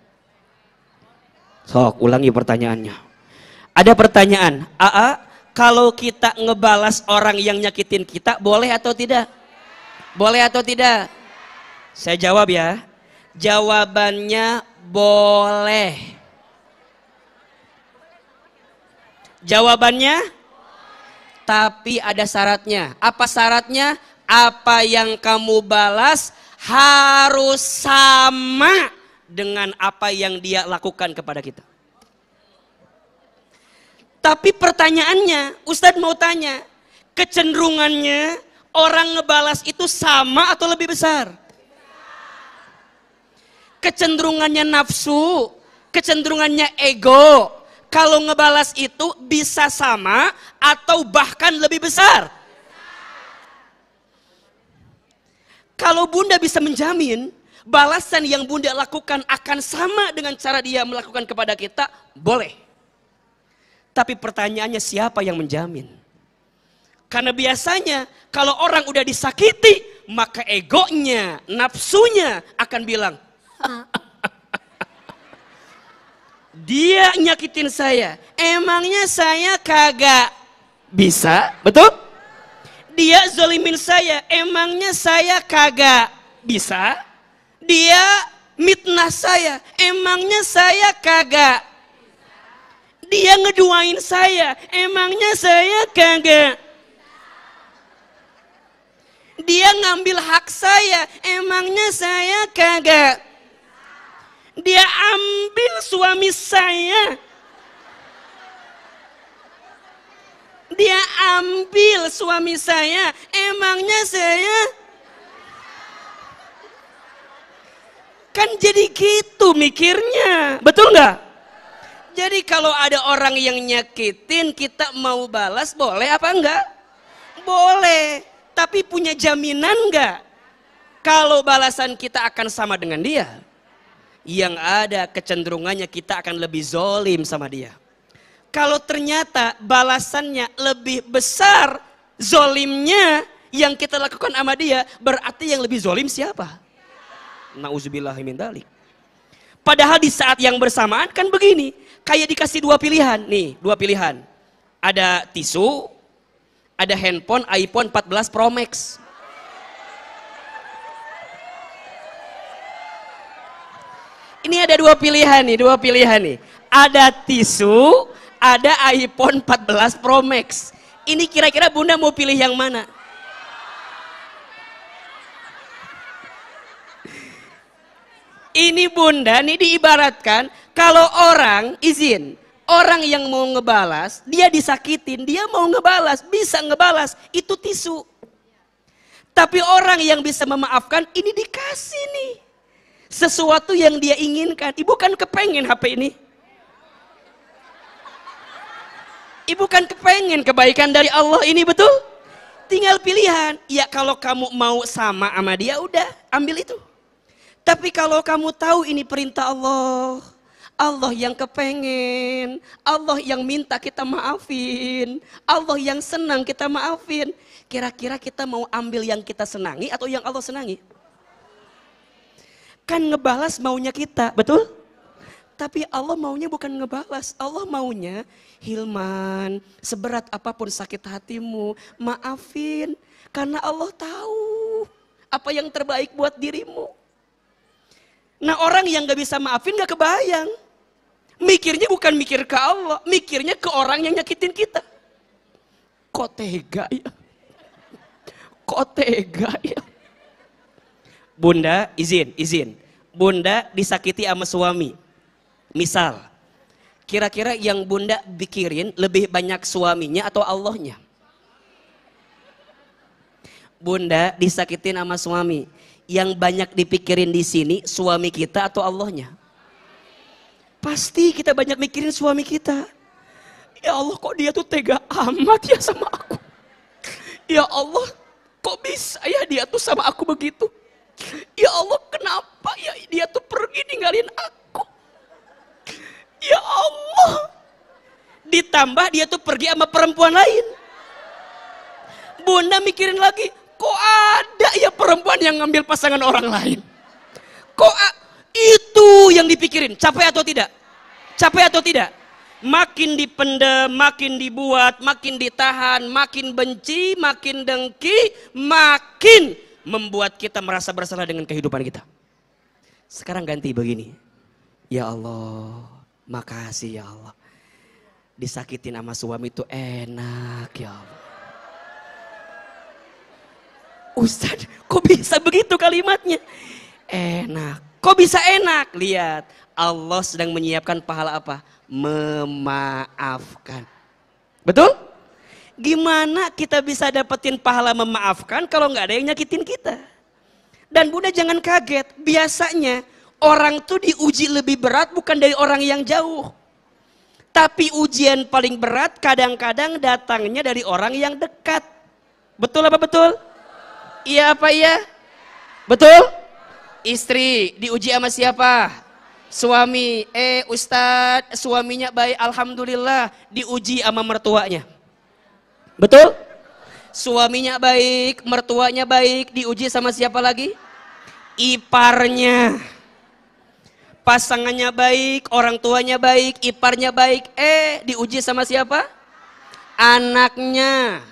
Sok, ulangi pertanyaannya. Ada pertanyaan. Kalau kita ngebalas orang yang nyakitin kita, boleh atau tidak? Boleh atau tidak? Saya jawab ya. Jawabannya boleh. Jawabannya, tapi ada syaratnya. Apa syaratnya? Apa yang kamu balas harus sama dengan apa yang dia lakukan kepada kita. Tapi pertanyaannya, Ustadz mau tanya, kecenderungannya orang ngebalas itu sama atau lebih besar? Kecenderungannya nafsu, kecenderungannya ego. Kalau ngebalas itu bisa sama atau bahkan lebih besar. Kalau Bunda bisa menjamin balasan yang Bunda lakukan akan sama dengan cara dia melakukan kepada kita, boleh. Tapi pertanyaannya siapa yang menjamin? Karena biasanya kalau orang udah disakiti, maka egonya, nafsunya akan bilang, dia nyakitin saya, emangnya saya kagak bisa? Betul? Dia zolimin saya, emangnya saya kagak bisa? Dia mitnah saya, emangnya saya kagak? Dia ngeduain saya, emangnya saya kagak? Dia ngambil hak saya, emangnya saya kagak? Dia ambil suami saya. Dia ambil suami saya, emangnya saya? Kan jadi gitu mikirnya, betul nggak? Jadi kalau ada orang yang nyakitin, kita mau balas boleh apa enggak? Boleh, tapi punya jaminan enggak? Kalau balasan kita akan sama dengan dia, yang ada kecenderungannya kita akan lebih zolim sama dia. Kalau ternyata balasannya lebih besar Zolimnya yang kita lakukan sama dia, berarti yang lebih zolim siapa? Nauzubillahi min dzalik. Padahal di saat yang bersamaan kan begini, kayak dikasih dua pilihan. Nih, dua pilihan. Ada tisu, ada handphone iPhone 14 Pro Max. Ini ada dua pilihan nih. Ada tisu, ada iPhone 14 Pro Max. Ini kira-kira Bunda mau pilih yang mana? Ini Bunda, nih diibaratkan kalau orang orang yang mau ngebalas, dia disakitin, dia mau ngebalas, bisa ngebalas, itu tisu. Tapi orang yang bisa memaafkan, ini dikasih nih. Sesuatu yang dia inginkan. Ibu kan kepengen HP ini. Ibu kan kepengen kebaikan dari Allah ini, betul? Tinggal pilihan. Ya kalau kamu mau sama dia, udah ambil itu. Tapi kalau kamu tahu ini perintah Allah, Allah yang kepengen, Allah yang minta kita maafin, Allah yang senang kita maafin. Kira-kira kita mau ambil yang kita senangi atau yang Allah senangi? Kan ngebalas maunya kita, betul? Tapi Allah maunya bukan ngebalas, Allah maunya Hilman, seberat apapun sakit hatimu, maafin. Karena Allah tahu apa yang terbaik buat dirimu. Nah orang yang gak bisa maafin gak kebayang. Mikirnya bukan mikir ke Allah, mikirnya ke orang yang nyakitin kita. Kok tega ya? Kok tega ya? Bunda, izin. Bunda disakiti sama suami. Misal, kira-kira yang Bunda pikirin lebih banyak suaminya atau Allahnya? Bunda disakitin sama suami. Yang banyak dipikirin di sini suami kita atau Allahnya? Pasti kita banyak mikirin suami kita. Ya Allah, kok dia tuh tega amat ya sama aku. Ya Allah, kok bisa ya dia tuh sama aku begitu. Ya Allah, kenapa ya dia tuh pergi ninggalin aku. Ya Allah. Ditambah dia tuh pergi sama perempuan lain. Bunda mikirin lagi, kok ada ya perempuan yang ngambil pasangan orang lain. Itu yang dipikirin, capek atau tidak? Capek atau tidak? Makin dipendam, makin dibuat, makin ditahan, makin benci, makin dengki, makin membuat kita merasa bersalah dengan kehidupan kita. Sekarang ganti begini. Ya Allah, makasih ya Allah. Disakitin sama suami itu enak ya Allah. Ustaz, kok bisa begitu kalimatnya? Enak. Kok bisa enak? Lihat, Allah sedang menyiapkan pahala apa? Memaafkan. Betul? Gimana kita bisa dapetin pahala memaafkan kalau nggak ada yang nyakitin kita? Dan Bunda jangan kaget, biasanya orang tuh diuji lebih berat bukan dari orang yang jauh. Tapi ujian paling berat kadang-kadang datangnya dari orang yang dekat. Betul apa betul? Iya apa iya? Betul? Istri diuji sama siapa? Suami. Ustadz, suaminya baik, alhamdulillah. Diuji sama mertuanya. Betul? Suaminya baik, mertuanya baik, diuji sama siapa lagi? Iparnya. Pasangannya baik, orang tuanya baik, iparnya baik. Diuji sama siapa? Anaknya.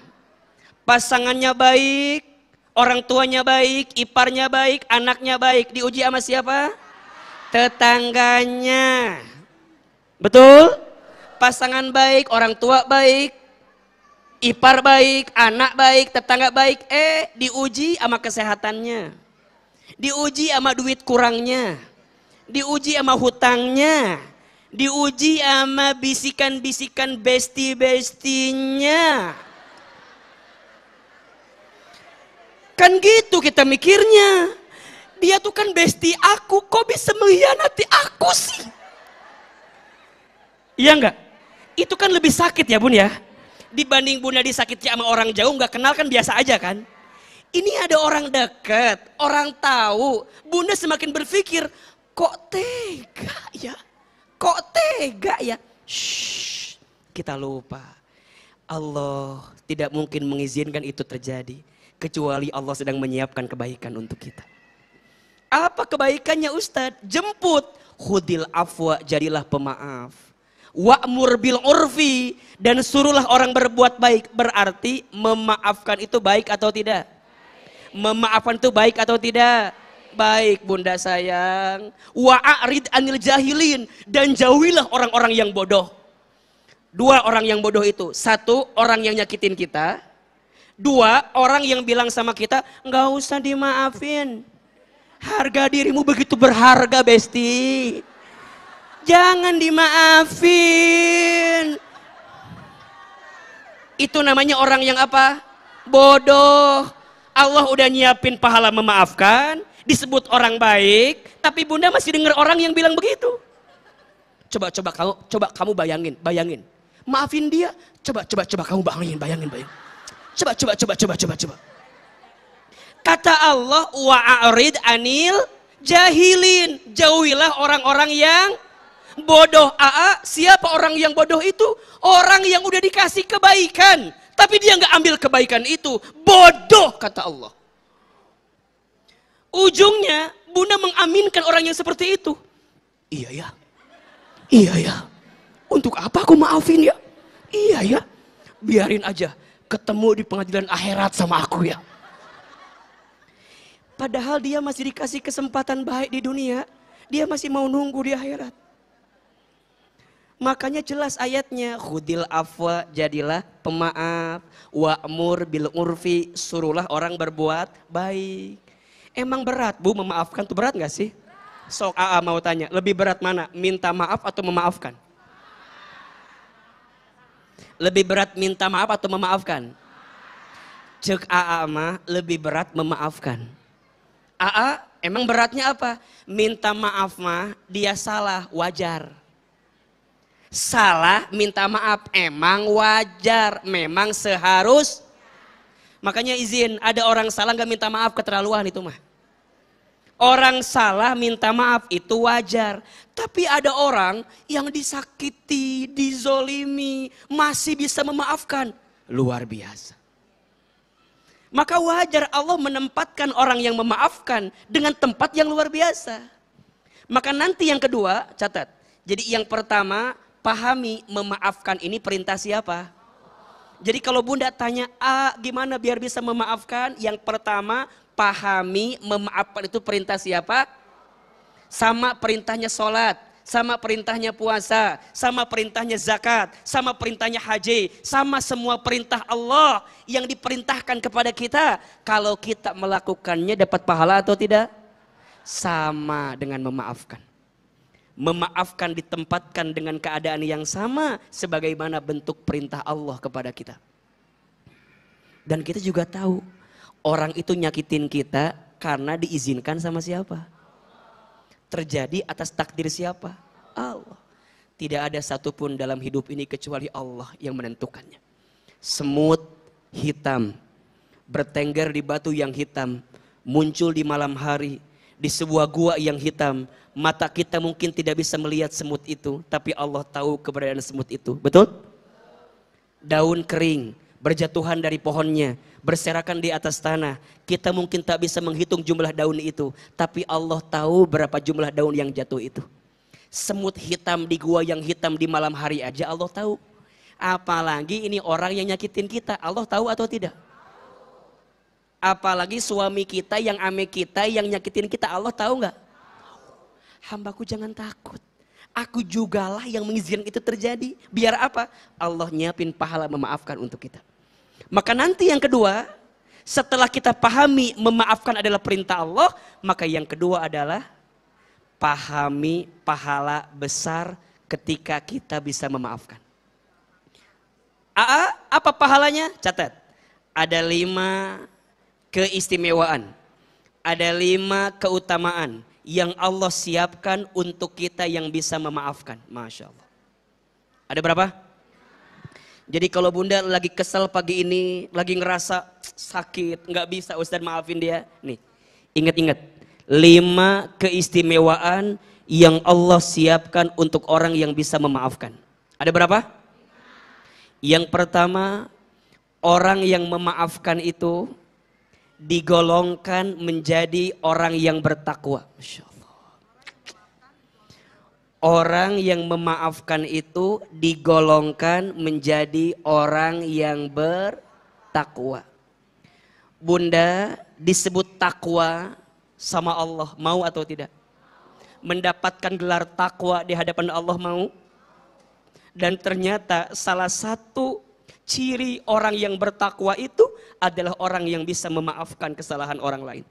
Pasangannya baik, orang tuanya baik, iparnya baik, anaknya baik. Diuji sama siapa? Tetangganya. Betul? Pasangan baik, orang tua baik, ipar baik, anak baik, tetangga baik. Diuji sama kesehatannya. Diuji sama duit kurangnya. Diuji sama hutangnya. Diuji sama bisikan-bisikan besti-bestinya. Kan gitu kita mikirnya. Dia tuh kan besti aku, kok bisa mengkhianati aku sih? Iya enggak? Itu kan lebih sakit ya Bun ya. Dibanding Bunda disakiti sama orang jauh nggak kenal kan biasa aja kan. Ini ada orang dekat, orang tahu. Bunda semakin berpikir, kok tega ya? Kok tega ya? Shh, kita lupa. Allah tidak mungkin mengizinkan itu terjadi kecuali Allah sedang menyiapkan kebaikan untuk kita. Apa kebaikannya Ustadz? Jemput. Khudil afwa, jadilah pemaaf. Wa'mur bil urfi, dan suruhlah orang berbuat baik. Berarti memaafkan itu baik atau tidak? Memaafkan itu baik atau tidak? Baik bunda sayang. Wa'arid anil jahilin, dan jauhilah orang-orang yang bodoh. Dua orang yang bodoh itu. Satu, orang yang nyakitin kita. Dua, orang yang bilang sama kita, nggak usah dimaafin. Harga dirimu begitu berharga, Besti. Jangan dimaafin. Itu namanya orang yang apa? Bodoh. Allah udah nyiapin pahala memaafkan, disebut orang baik, tapi bunda masih dengar orang yang bilang begitu. Coba kamu bayangin. Maafin dia. Coba kamu bayangin. Coba. Kata Allah, wa'arid anil jahilin. Jauhilah orang-orang yang bodoh. Siapa orang yang bodoh itu? Orang yang udah dikasih kebaikan, tapi dia nggak ambil kebaikan itu. Bodoh, kata Allah. Ujungnya, bunda mengaminkan orang yang seperti itu. Iya ya. Untuk apa aku maafin ya? Iya ya. Biarin aja. Ketemu di pengadilan akhirat sama aku ya. Padahal dia masih dikasih kesempatan baik di dunia. Dia masih mau nunggu di akhirat. Makanya jelas ayatnya. Khudil afwa, jadilah pemaaf. Wa'mur bil urfi, suruhlah orang berbuat baik. Emang berat bu memaafkan tuh, berat gak sih? Sok AA mau tanya, lebih berat mana? Minta maaf atau memaafkan? Lebih berat minta maaf atau memaafkan? Cek AA mah lebih berat memaafkan. AA emang beratnya apa? Minta maaf mah dia salah, wajar. Salah minta maaf emang wajar, memang seharus. Makanya izin, ada orang salah gak minta maaf, keterlaluan itu mah. Orang salah minta maaf itu wajar. Tapi ada orang yang disakiti, dizolimi, masih bisa memaafkan. Luar biasa. Maka wajar Allah menempatkan orang yang memaafkan dengan tempat yang luar biasa. Maka nanti yang kedua, catat. Jadi yang pertama, pahami memaafkan ini perintah siapa? Jadi kalau bunda tanya, gimana biar bisa memaafkan? Yang pertama, pahami memaafkan itu perintah siapa? Sama perintahnya sholat, sama perintahnya puasa, sama perintahnya zakat, sama perintahnya haji, sama semua perintah Allah yang diperintahkan kepada kita. Kalau kita melakukannya dapat pahala atau tidak? Sama dengan memaafkan. Memaafkan ditempatkan dengan keadaan yang sama sebagaimana bentuk perintah Allah kepada kita. Dan kita juga tahu orang itu nyakitin kita karena diizinkan sama siapa? Terjadi atas takdir siapa? Allah. Tidak ada satupun dalam hidup ini kecuali Allah yang menentukannya. Semut hitam bertengger di batu yang hitam, muncul di malam hari di sebuah gua yang hitam. Mata kita mungkin tidak bisa melihat semut itu, tapi Allah tahu keberadaan semut itu. Betul? Daun kering berjatuhan dari pohonnya, berserakan di atas tanah. Kita mungkin tak bisa menghitung jumlah daun itu, tapi Allah tahu berapa jumlah daun yang jatuh itu. Semut hitam di gua yang hitam di malam hari aja Allah tahu. Apalagi ini orang yang nyakitin kita, Allah tahu atau tidak? Apalagi suami kita yang ame kita yang nyakitin kita, Allah tahu nggak? Hambaku jangan takut. Aku jugalah yang mengizinkan itu terjadi. Biar apa? Allah nyiapin pahala memaafkan untuk kita. Maka nanti yang kedua, setelah kita pahami memaafkan adalah perintah Allah, maka yang kedua adalah pahami pahala besar ketika kita bisa memaafkan. Apa pahalanya? Catat. Ada 5 keistimewaan. Ada 5 keutamaan yang Allah siapkan untuk kita yang bisa memaafkan. Masya Allah. Ada berapa? Jadi kalau bunda lagi kesel pagi ini, lagi ngerasa sakit, nggak bisa Ustaz maafin dia. Nih, ingat-ingat. 5 keistimewaan yang Allah siapkan untuk orang yang bisa memaafkan. Ada berapa? Yang pertama, orang yang memaafkan itu digolongkan menjadi orang yang bertakwa. Masya Allah. Orang yang memaafkan itu digolongkan menjadi orang yang bertakwa. Bunda disebut takwa sama Allah, mau atau tidak? Mendapatkan gelar takwa di hadapan Allah, mau? Dan ternyata salah satu ciri orang yang bertakwa itu adalah orang yang bisa memaafkan kesalahan orang lain.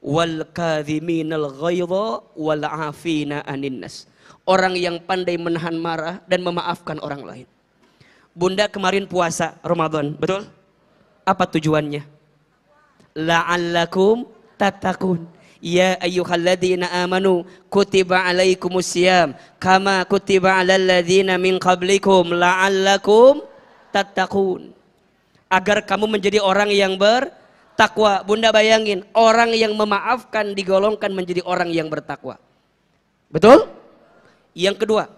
Wal kadhiminal ghaidha wal afina anin nas. Orang yang pandai menahan marah dan memaafkan orang lain. Bunda kemarin puasa Ramadan, betul? Apa tujuannya? La'allakum tattaqun. Ya ayyuhalladzina amanu kutiba alaikumusiyam kama kutiba alal ladzina min qablikum la'allakum tattaqun. Agar kamu menjadi orang yang bertakwa. Bunda bayangin, orang yang memaafkan digolongkan menjadi orang yang bertakwa. Betul? Yang kedua,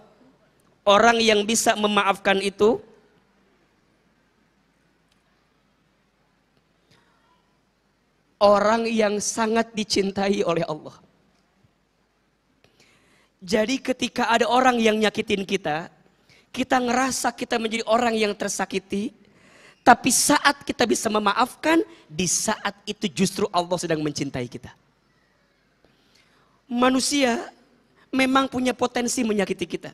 orang yang bisa memaafkan itu orang yang sangat dicintai oleh Allah. Jadi ketika ada orang yang nyakitin kita, kita ngerasa kita menjadi orang yang tersakiti. Tapi saat kita bisa memaafkan, di saat itu justru Allah sedang mencintai kita. Manusia memang punya potensi menyakiti kita.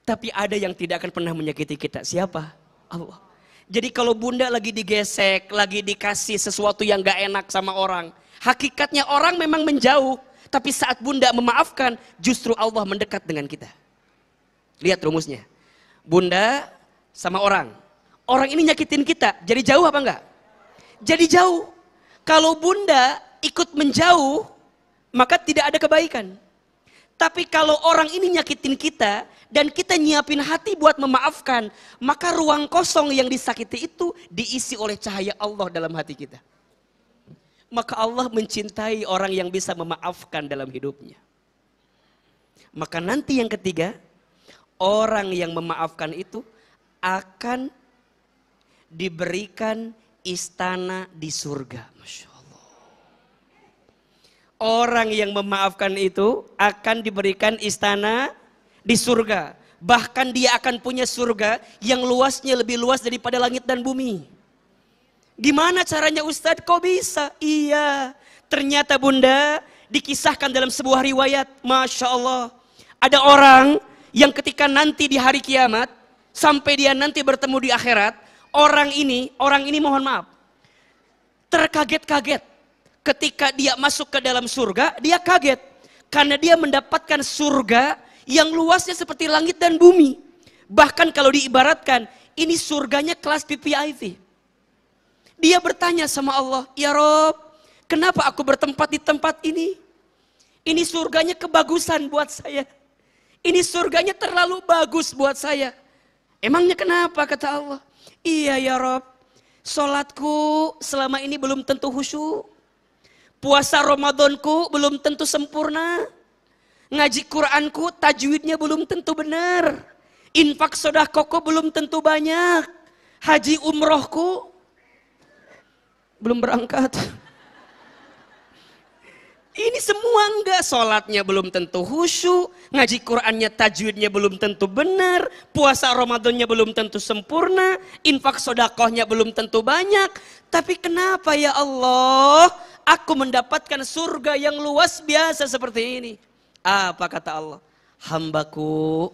Tapi ada yang tidak akan pernah menyakiti kita. Siapa? Allah. Jadi kalau bunda lagi digesek, lagi dikasih sesuatu yang gak enak sama orang, hakikatnya orang memang menjauh. Tapi saat bunda memaafkan, justru Allah mendekat dengan kita. Lihat rumusnya. Bunda sama orang. Orang ini nyakitin kita, jadi jauh apa enggak? Jadi jauh. Kalau bunda ikut menjauh, maka tidak ada kebaikan. Tapi kalau orang ini nyakitin kita, dan kita nyiapin hati buat memaafkan, maka ruang kosong yang disakiti itu diisi oleh cahaya Allah dalam hati kita. Maka Allah mencintai orang yang bisa memaafkan dalam hidupnya. Maka nanti yang ketiga, orang yang memaafkan itu akan diberikan istana di surga. Masya Allah. Orang yang memaafkan itu akan diberikan istana di surga. Bahkan dia akan punya surga yang luasnya lebih luas daripada langit dan bumi. Gimana caranya Ustadz? Kok bisa? Iya, ternyata bunda dikisahkan dalam sebuah riwayat. Masya Allah. Ada orang yang ketika nanti di hari kiamat, sampai dia nanti bertemu di akhirat, orang ini mohon maaf, terkaget-kaget. Ketika dia masuk ke dalam surga, dia kaget. Karena dia mendapatkan surga yang luasnya seperti langit dan bumi. Bahkan kalau diibaratkan, ini surganya kelas VIP. Dia bertanya sama Allah, ya Rob, kenapa aku bertempat di tempat ini? Ini surganya kebagusan buat saya. Ini surganya terlalu bagus buat saya. Emangnya kenapa, kata Allah? Iya ya Rob, sholatku selama ini belum tentu khusyuk. Puasa Ramadanku belum tentu sempurna. Ngaji Quranku tajwidnya belum tentu benar. Infak sedekahku belum tentu banyak. Haji umrohku belum berangkat. Ini semua enggak. Sholatnya belum tentu khusyuk. Ngaji Qurannya tajwidnya belum tentu benar. Puasa Ramadannya belum tentu sempurna. Infak sedekahnya belum tentu banyak. Tapi kenapa ya Allah, aku mendapatkan surga yang luas biasa seperti ini? Apa kata Allah? Hambaku,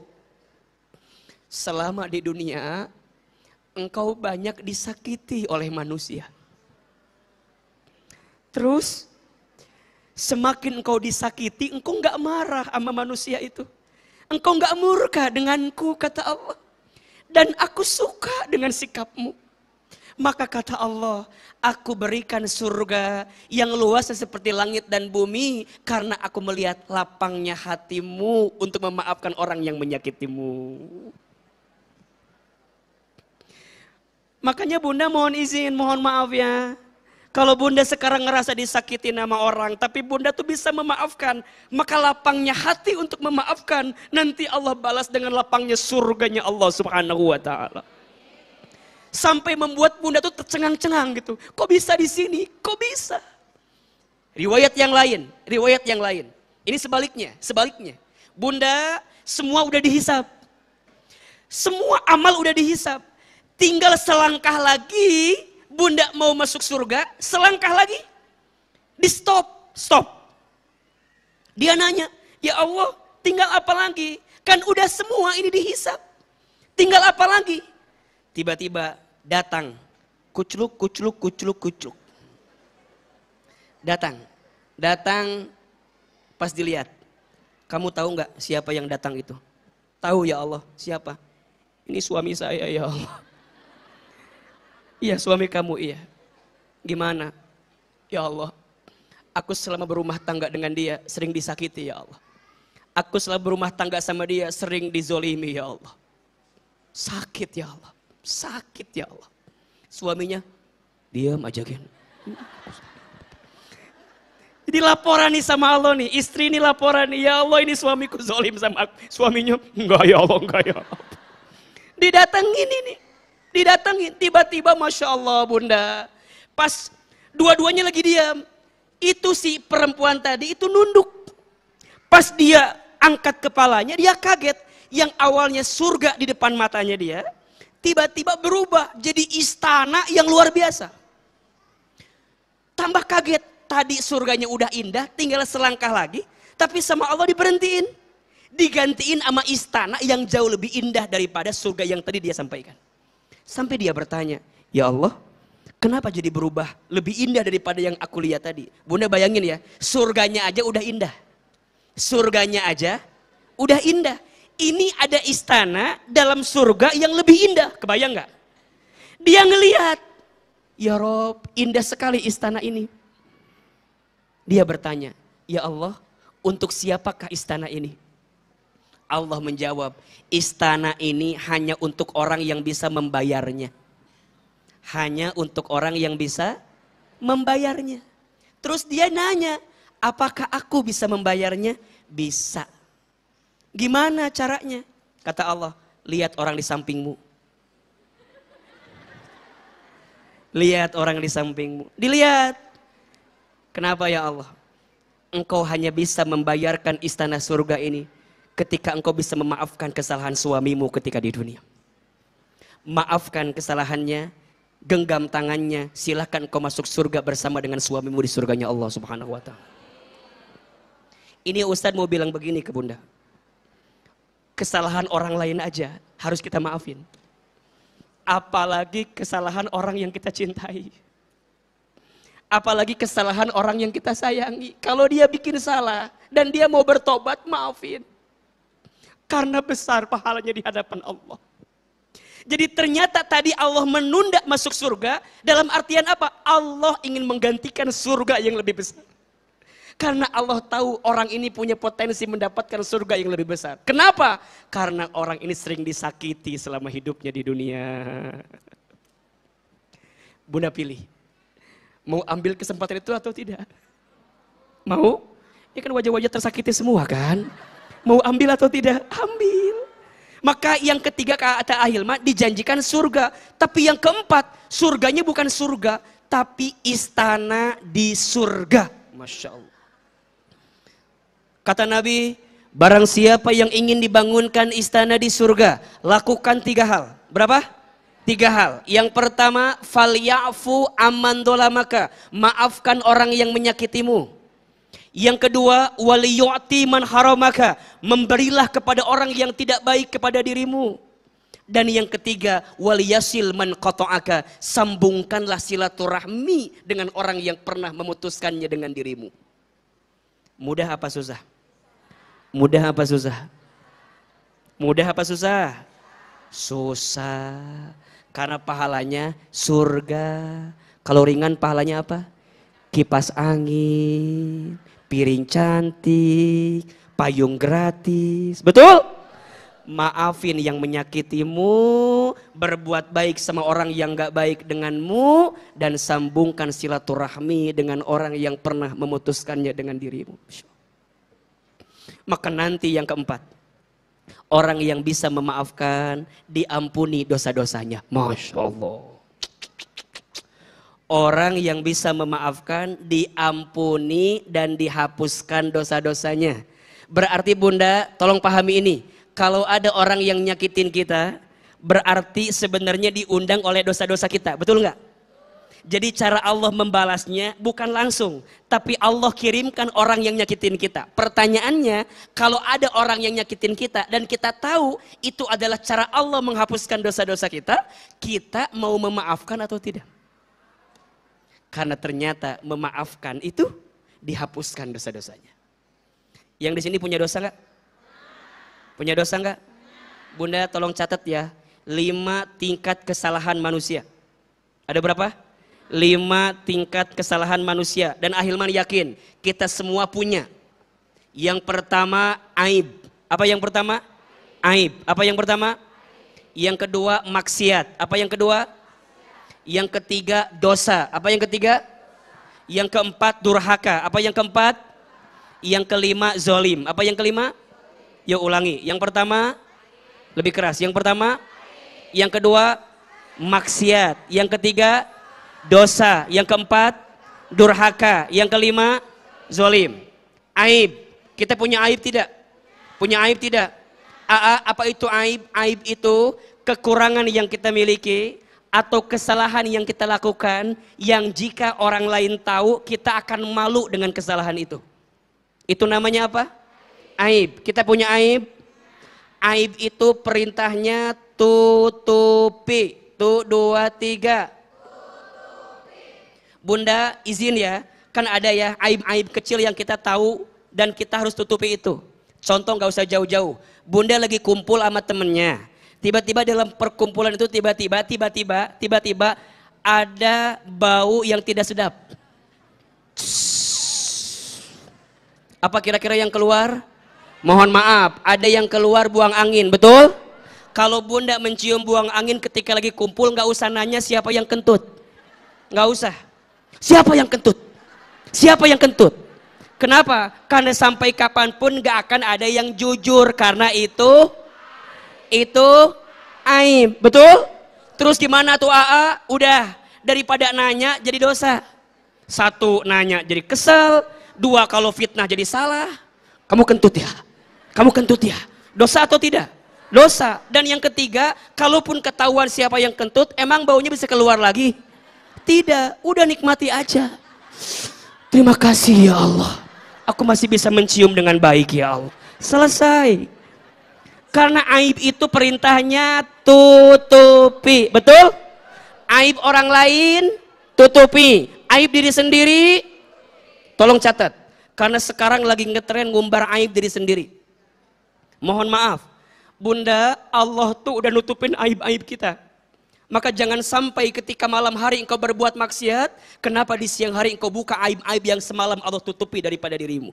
selama di dunia engkau banyak disakiti oleh manusia. Terus semakin engkau disakiti, engkau gak marah sama manusia itu. Engkau gak murka denganku, kata Allah. Dan aku suka dengan sikapmu. Maka kata Allah, aku berikan surga yang luasnya seperti langit dan bumi. Karena aku melihat lapangnya hatimu untuk memaafkan orang yang menyakitimu. Makanya bunda mohon izin, mohon maaf ya. Kalau bunda sekarang ngerasa disakiti nama orang, tapi bunda tuh bisa memaafkan. Maka lapangnya hati untuk memaafkan, nanti Allah balas dengan lapangnya surganya Allah subhanahu wa ta'ala. Sampai membuat bunda tuh tercengang-cengang gitu. Kok bisa di sini? Kok bisa? Riwayat yang lain. Ini sebaliknya. Bunda semua udah dihisap. Semua amal udah dihisap. Tinggal selangkah lagi, bunda mau masuk surga, selangkah lagi, di stop. Dia nanya, ya Allah, tinggal apa lagi? Kan udah semua ini dihisap. Tinggal apa lagi? Tiba-tiba datang, kucluk. Datang pas dilihat. Kamu tahu nggak siapa yang datang itu? Tahu ya Allah, siapa? Ini suami saya ya Allah. Iya suami kamu iya. Gimana? Ya Allah, aku selama berumah tangga dengan dia sering disakiti ya Allah. Aku selama berumah tangga sama dia sering dizolimi ya Allah. Sakit ya Allah. Sakit ya Allah. Suaminya, diam aja Gen. Jadi laporan nih sama Allah nih. Istri ini laporan nih. Ya Allah ini suamiku zolim sama aku. Suaminya, enggak ya Allah, enggak ya Allah. Didatengin ini. Didatengin. Tiba-tiba Masya Allah bunda. Pas dua-duanya lagi diam. Itu si perempuan tadi itu nunduk. Pas dia angkat kepalanya dia kaget. Yang awalnya surga di depan matanya dia. Tiba-tiba berubah jadi istana yang luar biasa. Tambah kaget. Tadi surganya udah indah, tinggal selangkah lagi. Tapi sama Allah diberhentiin. Digantiin sama istana yang jauh lebih indah daripada surga yang tadi dia sampaikan. Sampai dia bertanya, ya Allah, kenapa jadi berubah lebih indah daripada yang aku lihat tadi? Bunda bayangin ya, surganya aja udah indah. Surganya aja udah indah. Ini ada istana dalam surga yang lebih indah. Kebayang gak? Dia ngelihat, ya Rob, indah sekali istana ini. Dia bertanya, ya Allah, untuk siapakah istana ini? Allah menjawab, istana ini hanya untuk orang yang bisa membayarnya. Hanya untuk orang yang bisa membayarnya. Terus dia nanya, apakah aku bisa membayarnya? Bisa. Gimana caranya? Kata Allah, lihat orang di sampingmu. Lihat orang di sampingmu. Dilihat. Kenapa ya Allah? Engkau hanya bisa membayarkan istana surga ini ketika engkau bisa memaafkan kesalahan suamimu ketika di dunia. Maafkan kesalahannya, genggam tangannya, silakan engkau masuk surga bersama dengan suamimu di surganya Allah Subhanahu wa ta'ala. Ini Ustadz mau bilang begini ke bunda. Kesalahan orang lain aja harus kita maafin. Apalagi kesalahan orang yang kita cintai. Apalagi kesalahan orang yang kita sayangi. Kalau dia bikin salah dan dia mau bertobat, maafin. Karena besar pahalanya di hadapan Allah. Jadi ternyata tadi Allah menunda masuk surga dalam artian apa? Allah ingin menggantikan surga yang lebih besar. Karena Allah tahu orang ini punya potensi mendapatkan surga yang lebih besar. Kenapa? Karena orang ini sering disakiti selama hidupnya di dunia. Bunda pilih. Mau ambil kesempatan itu atau tidak? Mau? Ini kan wajah-wajah tersakiti semua kan? Mau ambil atau tidak? Ambil. Maka yang ketiga kata Ahilman dijanjikan surga. Tapi yang keempat, surganya bukan surga, tapi istana di surga. Masya Allah. Kata Nabi, barang siapa yang ingin dibangunkan istana di surga, lakukan 3 hal. Berapa? 3 hal. Yang pertama, falyafu amman dolamaka. Maafkan orang yang menyakitimu. Yang kedua, waliyu'ti man haramaka. Memberilah kepada orang yang tidak baik kepada dirimu. Dan yang ketiga, waliyasil man qata'aka. Sambungkanlah silaturahmi dengan orang yang pernah memutuskannya dengan dirimu. Mudah apa susah? Mudah apa susah? Mudah apa susah? Susah. Karena pahalanya surga. Kalau ringan pahalanya apa? Kipas angin, piring cantik, payung gratis. Betul? Maafin yang menyakitimu, berbuat baik sama orang yang gak baik denganmu, dan sambungkan silaturahmi dengan orang yang pernah memutuskannya dengan dirimu. Maka nanti yang keempat, Orang yang bisa memaafkan, diampuni dosa-dosanya. Masya Allah. Orang yang bisa memaafkan, diampuni dan dihapuskan dosa-dosanya. Berarti Bunda, tolong pahami ini. Kalau ada orang yang nyakitin kita, berarti sebenarnya diundang oleh dosa-dosa kita. Betul nggak? Jadi cara Allah membalasnya bukan langsung, tapi Allah kirimkan orang yang nyakitin kita. Pertanyaannya, kalau ada orang yang nyakitin kita dan kita tahu itu adalah cara Allah menghapuskan dosa-dosa kita, kita mau memaafkan atau tidak? Karena ternyata memaafkan itu dihapuskan dosa-dosanya. Yang di sini punya dosa nggak? Punya dosa nggak? Bunda tolong catat ya, 5 tingkat kesalahan manusia. Ada berapa? 5 tingkat kesalahan manusia. Dan Ahilman yakin kita semua punya. Yang pertama aib. Apa yang pertama? Aib. Apa yang pertama? Yang kedua maksiat. Apa yang kedua? Yang ketiga dosa. Apa yang ketiga? Yang keempat durhaka. Apa yang keempat? Yang kelima zolim. Apa yang kelima? Yuk ulangi. Yang pertama lebih keras. Yang pertama. Yang kedua maksiat. Yang ketiga dosa. Yang keempat durhaka. Yang kelima zolim. Aib. Kita punya aib tidak? Punya aib tidak? Apa itu aib? Aib itu kekurangan yang kita miliki atau kesalahan yang kita lakukan yang jika orang lain tahu kita akan malu dengan kesalahan itu. Itu namanya apa? Aib. Kita punya aib. Aib itu perintahnya tutupi. 2, 3. Bunda izin ya, kan ada ya aib-aib kecil yang kita tahu dan kita harus tutupi itu. Contoh nggak usah jauh-jauh. Bunda lagi kumpul sama temennya. Tiba-tiba dalam perkumpulan itu tiba-tiba ada bau yang tidak sedap. Apa kira-kira yang keluar? Mohon maaf, ada yang keluar buang angin, betul? Kalau Bunda mencium buang angin ketika lagi kumpul, nggak usah nanya siapa yang kentut. Nggak usah. Siapa yang kentut? Siapa yang kentut? Kenapa? Karena sampai kapanpun nggak akan ada yang jujur, karena itu aib, betul? Terus gimana tuh AA? Udah, daripada nanya jadi dosa. 1 nanya jadi kesel, 2 kalau fitnah jadi salah. Kamu kentut ya? Kamu kentut ya? Dosa atau tidak? Dosa. Dan yang ketiga, kalaupun ketahuan siapa yang kentut, emang baunya bisa keluar lagi? Tidak, udah nikmati aja. Terima kasih ya Allah. Aku masih bisa mencium dengan baik ya Allah. Selesai. Karena aib itu perintahnya tutupi. Betul? Aib orang lain tutupi. Aib diri sendiri tolong catat. Karena sekarang lagi ngetren ngumbar aib diri sendiri. Mohon maaf. Bunda, Allah tuh udah nutupin aib-aib kita. Maka jangan sampai ketika malam hari engkau berbuat maksiat, kenapa di siang hari engkau buka aib-aib yang semalam Allah tutupi daripada dirimu.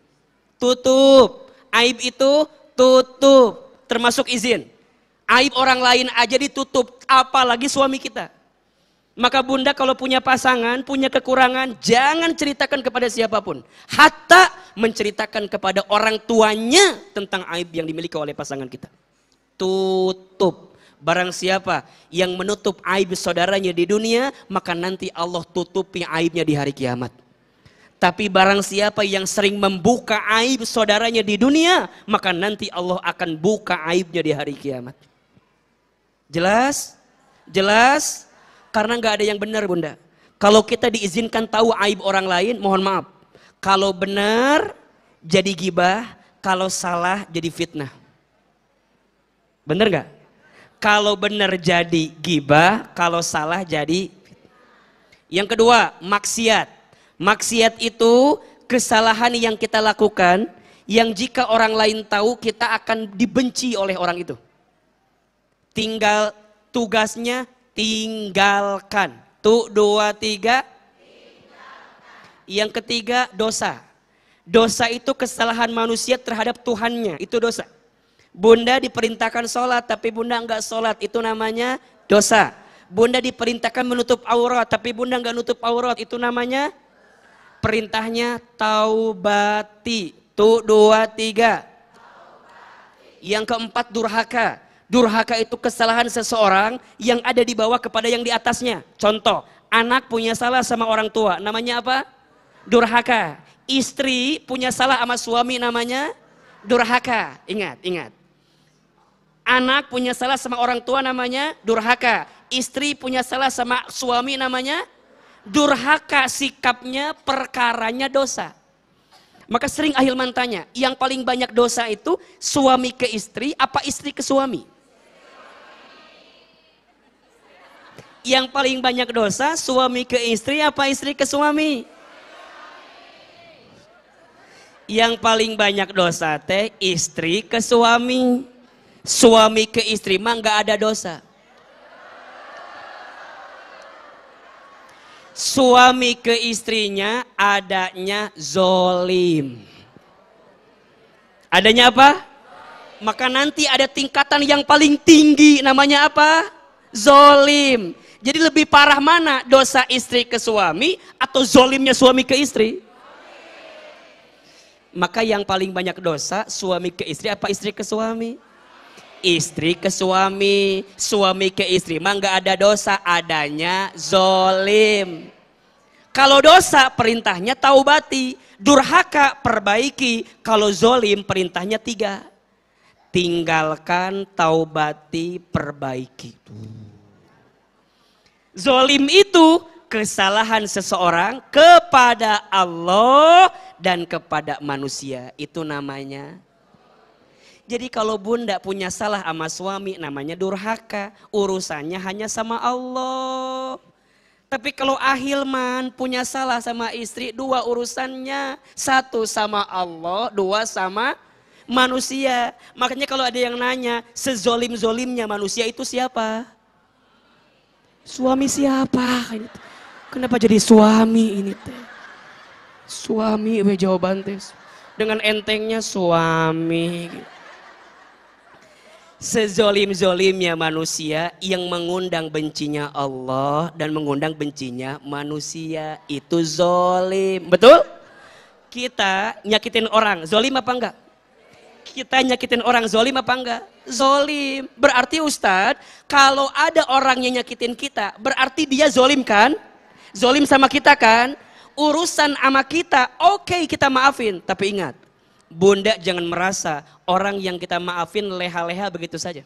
Tutup. Aib itu tutup. Termasuk izin. Aib orang lain aja ditutup, apalagi suami kita. Maka Bunda kalau punya pasangan, punya kekurangan, jangan ceritakan kepada siapapun. Hatta menceritakan kepada orang tuanya tentang aib yang dimiliki oleh pasangan kita. Tutup. Barang siapa yang menutup aib saudaranya di dunia, maka nanti Allah tutupi aibnya di hari kiamat. Tapi barang siapa yang sering membuka aib saudaranya di dunia, maka nanti Allah akan buka aibnya di hari kiamat. Jelas? Jelas? Karena nggak ada yang benar Bunda. Kalau kita diizinkan tahu aib orang lain, mohon maaf. Kalau benar jadi gibah, kalau salah jadi fitnah. Benar nggak? Kalau benar jadi gibah, kalau salah jadi fitnah. Yang kedua, maksiat. Maksiat itu kesalahan yang kita lakukan yang jika orang lain tahu kita akan dibenci oleh orang itu. Tinggal tugasnya tinggalkan. 2, 3. Yang ketiga dosa. Dosa itu kesalahan manusia terhadap Tuhannya, itu dosa. Bunda diperintahkan sholat tapi Bunda enggak sholat, itu namanya dosa. Bunda diperintahkan menutup aurat tapi Bunda enggak nutup aurat, itu namanya perintahnya taubati. 2, 3. Yang keempat durhaka. Durhaka itu kesalahan seseorang yang ada di bawah kepada yang di atasnya. Contoh, anak punya salah sama orang tua, namanya apa? Durhaka. Istri punya salah sama suami, namanya durhaka. Ingat, ingat. Anak punya salah sama orang tua, namanya durhaka. Istri punya salah sama suami, namanya durhaka. Sikapnya, perkaranya dosa. Maka sering ahilman tanya, yang paling banyak dosa itu suami ke istri apa istri ke suami? Yang paling banyak dosa suami ke istri apa istri ke suami? Yang paling banyak dosa teh istri ke suami. Suami ke istri mah nggak ada dosa. Suami ke istrinya adanya zolim. Adanya apa? Maka nanti ada tingkatan yang paling tinggi, namanya apa? Zolim. Jadi lebih parah mana? Dosa istri ke suami atau zolimnya suami ke istri? Maka yang paling banyak dosa suami ke istri apa istri ke suami? Istri ke suami. Suami ke istri mah nggak ada dosa, adanya zolim. Kalau dosa perintahnya taubati, durhaka perbaiki. Kalau zolim perintahnya 3. Tinggalkan, taubati, perbaiki. Zolim itu kesalahan seseorang kepada Allah dan kepada manusia. Itu namanya. Jadi kalau bunda punya salah sama suami namanya durhaka. Urusannya hanya sama Allah. Tapi kalau ahilman punya salah sama istri, 2 urusannya. 1 sama Allah, 2 sama manusia. Makanya kalau ada yang nanya, sezolim-zolimnya manusia itu siapa? Suami siapa? Kenapa jadi suami ini teh? Suami, jawaban teh. Dengan entengnya suami. Sezolim-zolimnya manusia yang mengundang bencinya Allah dan mengundang bencinya manusia itu zolim. Betul? Kita nyakitin orang, zolim apa enggak? Kita nyakitin orang, zolim apa enggak? Zolim. Berarti Ustadz, kalau ada orang yang nyakitin kita, berarti dia zolim kan? Zolim sama kita kan? Urusan sama kita, oke, kita maafin. Tapi ingat, bunda jangan merasa orang yang kita maafin leha-leha begitu saja.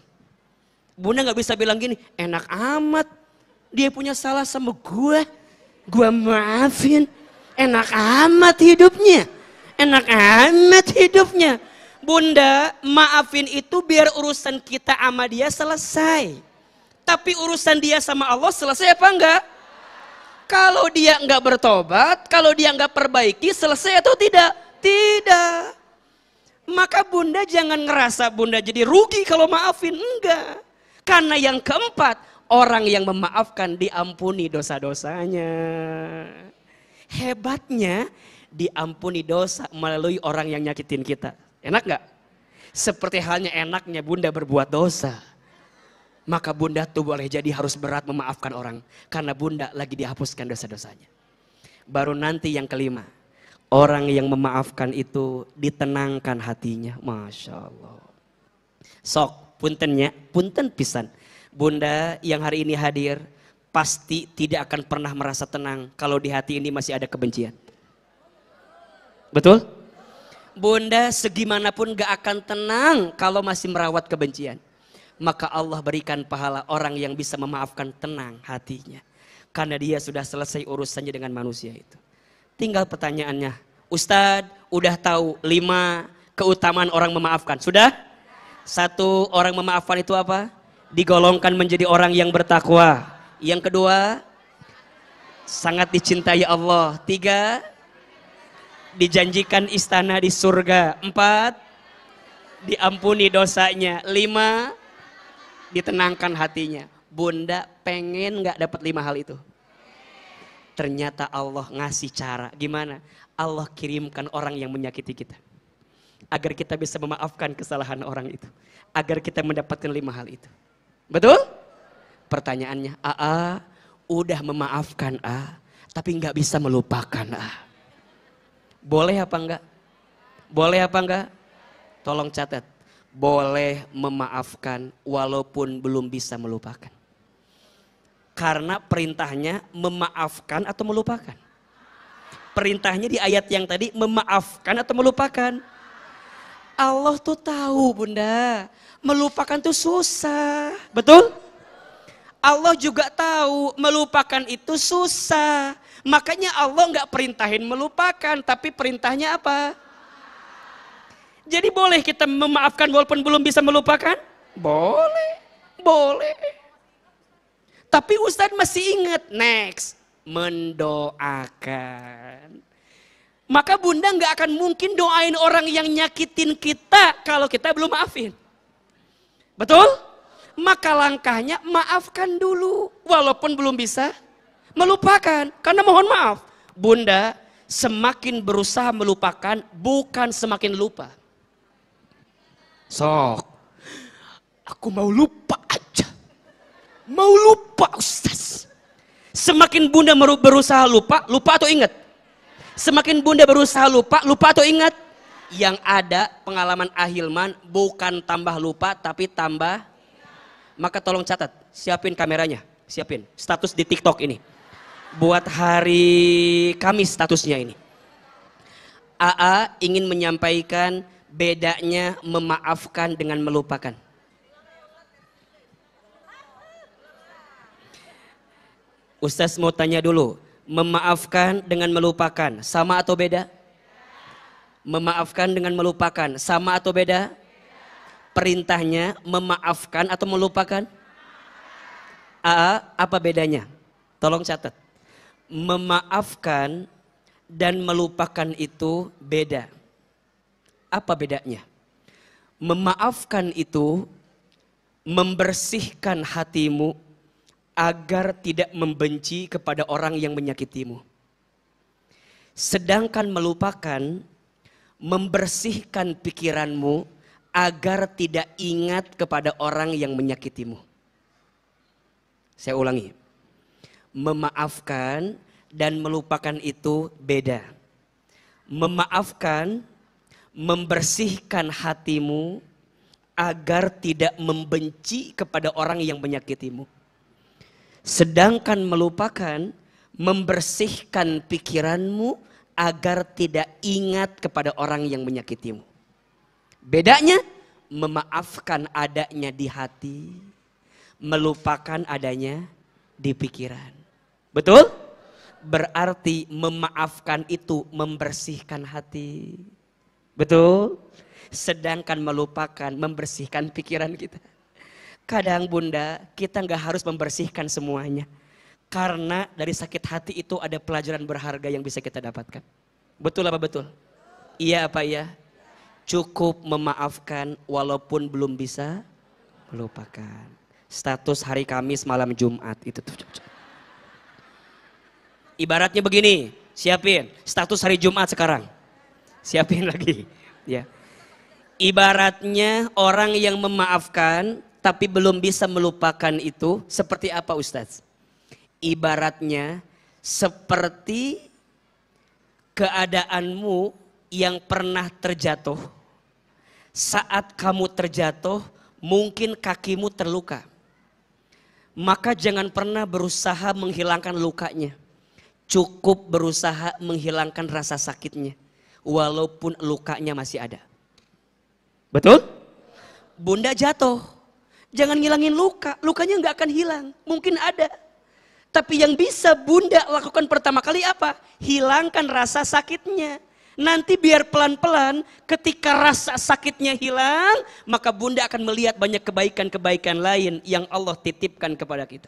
Bunda gak bisa bilang gini, enak amat dia punya salah sama gue maafin. Enak amat hidupnya. Enak amat hidupnya. Bunda, maafin itu biar urusan kita sama dia selesai. Tapi urusan dia sama Allah selesai apa enggak? Kalau dia enggak bertobat, kalau dia enggak perbaiki, selesai atau tidak? Tidak. Maka bunda jangan ngerasa bunda jadi rugi kalau maafin. Enggak. Karena yang keempat, orang yang memaafkan diampuni dosa-dosanya. Hebatnya diampuni dosa melalui orang yang nyakitin kita. Enak gak? Seperti halnya enaknya bunda berbuat dosa. Maka bunda tuh boleh jadi harus berat memaafkan orang. Karena bunda lagi dihapuskan dosa-dosanya. Baru nanti yang kelima. Orang yang memaafkan itu ditenangkan hatinya. Masya Allah. Sok puntennya, punten pisan. Bunda yang hari ini hadir pasti tidak akan pernah merasa tenang kalau di hati ini masih ada kebencian. Betul? Bunda segimanapun gak akan tenang kalau masih merawat kebencian. Maka Allah berikan pahala orang yang bisa memaafkan tenang hatinya. Karena dia sudah selesai urusannya dengan manusia itu. Tinggal pertanyaannya, Ustadz udah tahu 5 keutamaan orang memaafkan. Sudah? 1, orang memaafkan itu apa? Digolongkan menjadi orang yang bertakwa. Yang kedua, sangat dicintai Allah. 3, dijanjikan istana di surga. 4, diampuni dosanya. 5, ditenangkan hatinya. Bunda pengen gak dapat 5 hal itu? Ternyata Allah ngasih cara. Gimana? Allah kirimkan orang yang menyakiti kita. Agar kita bisa memaafkan kesalahan orang itu. Agar kita mendapatkan 5 hal itu. Betul? Pertanyaannya, AA udah memaafkan A, tapi gak bisa melupakan A. Boleh apa enggak? Boleh apa enggak? Tolong catat. boleh memaafkan walaupun belum bisa melupakan. Karena perintahnya memaafkan atau melupakan. Perintahnya di ayat yang tadi memaafkan atau melupakan. Allah tuh tahu bunda, melupakan tuh susah. Betul? Allah juga tahu melupakan itu susah. Makanya Allah nggak perintahin melupakan, tapi perintahnya apa? Jadi boleh kita memaafkan walaupun belum bisa melupakan? Boleh, boleh. Tapi Ustadz masih ingat, next, mendoakan. Maka bunda nggak akan mungkin doain orang yang nyakitin kita kalau kita belum maafin. Betul? Maka langkahnya maafkan dulu walaupun belum bisa melupakan. Karena mohon maaf, bunda semakin berusaha melupakan bukan semakin lupa. Sok, aku mau lupa aja. Mau lupa Ustaz. Semakin bunda berusaha lupa, lupa atau ingat? Semakin bunda berusaha lupa, lupa atau ingat? Yang ada pengalaman Ahilman bukan tambah lupa tapi tambah. Maka tolong catat, siapin kameranya, siapin status di TikTok ini. Buat hari Kamis statusnya ini. AA ingin menyampaikan bedanya memaafkan dengan melupakan. Ustaz mau tanya dulu, memaafkan dengan melupakan sama atau beda? Memaafkan dengan melupakan sama atau beda? Perintahnya memaafkan atau melupakan? Apa bedanya? Tolong catat. Memaafkan dan melupakan itu beda. Apa bedanya? Memaafkan itu membersihkan hatimu agar tidak membenci kepada orang yang menyakitimu. Sedangkan melupakan membersihkan pikiranmu agar tidak ingat kepada orang yang menyakitimu. Saya ulangi. Memaafkan dan melupakan itu beda. Memaafkan membersihkan hatimu agar tidak membenci kepada orang yang menyakitimu. Sedangkan melupakan membersihkan pikiranmu agar tidak ingat kepada orang yang menyakitimu. Bedanya memaafkan adanya di hati, melupakan adanya di pikiran. Betul? Berarti memaafkan itu membersihkan hati. Betul? Sedangkan melupakan membersihkan pikiran kita. Kadang bunda, kita nggak harus membersihkan semuanya. Karena dari sakit hati itu ada pelajaran berharga yang bisa kita dapatkan. Betul apa betul? Iya apa iya? Cukup memaafkan walaupun belum bisa melupakan. Status hari Kamis malam Jumat itu tuh. Ibaratnya begini, siapin status hari Jumat sekarang. Siapin lagi, ya. Ibaratnya orang yang memaafkan tapi belum bisa melupakan itu seperti apa Ustadz? Ibaratnya seperti keadaanmu yang pernah terjatuh. Saat kamu terjatuh, mungkin kakimu terluka. Maka jangan pernah berusaha menghilangkan lukanya. Cukup berusaha menghilangkan rasa sakitnya. Walaupun lukanya masih ada. Betul? Bunda jatuh. Jangan ngilangin luka. Lukanya nggak akan hilang. Mungkin ada. Tapi yang bisa bunda lakukan pertama kali apa? Hilangkan rasa sakitnya. Nanti biar pelan-pelan ketika rasa sakitnya hilang, maka bunda akan melihat banyak kebaikan-kebaikan lain yang Allah titipkan kepada kita.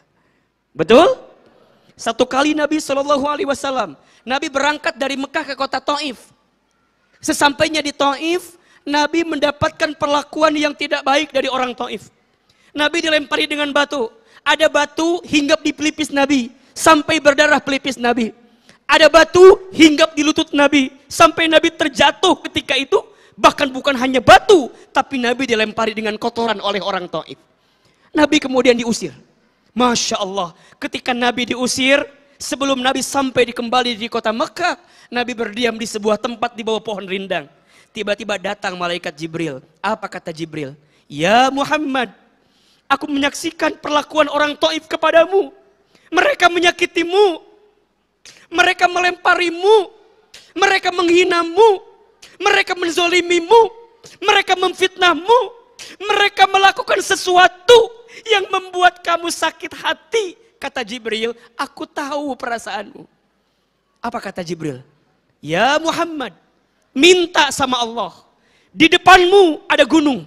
Betul? Satu kali Nabi SAW, Nabi berangkat dari Mekah ke kota Taif. Sesampainya di Taif, Nabi mendapatkan perlakuan yang tidak baik dari orang Taif. Nabi dilempari dengan batu. Ada batu hinggap di pelipis Nabi, sampai berdarah pelipis Nabi. Ada batu hinggap di lutut Nabi, sampai Nabi terjatuh ketika itu. Bahkan bukan hanya batu, tapi Nabi dilempari dengan kotoran oleh orang Taif. Nabi kemudian diusir. Masya Allah, ketika Nabi diusir, sebelum Nabi sampai kembali di kota Mekah, Nabi berdiam di sebuah tempat di bawah pohon rindang. Tiba-tiba datang malaikat Jibril. Apa kata Jibril? Ya Muhammad, aku menyaksikan perlakuan orang Taif kepadamu. Mereka menyakitimu. Mereka melemparimu. Mereka menghinamu. Mereka menzolimimu. Mereka memfitnahmu. Mereka melakukan sesuatu yang membuat kamu sakit hati. Kata Jibril, aku tahu perasaanmu. Apa kata Jibril? Ya Muhammad, minta sama Allah. Di depanmu ada gunung.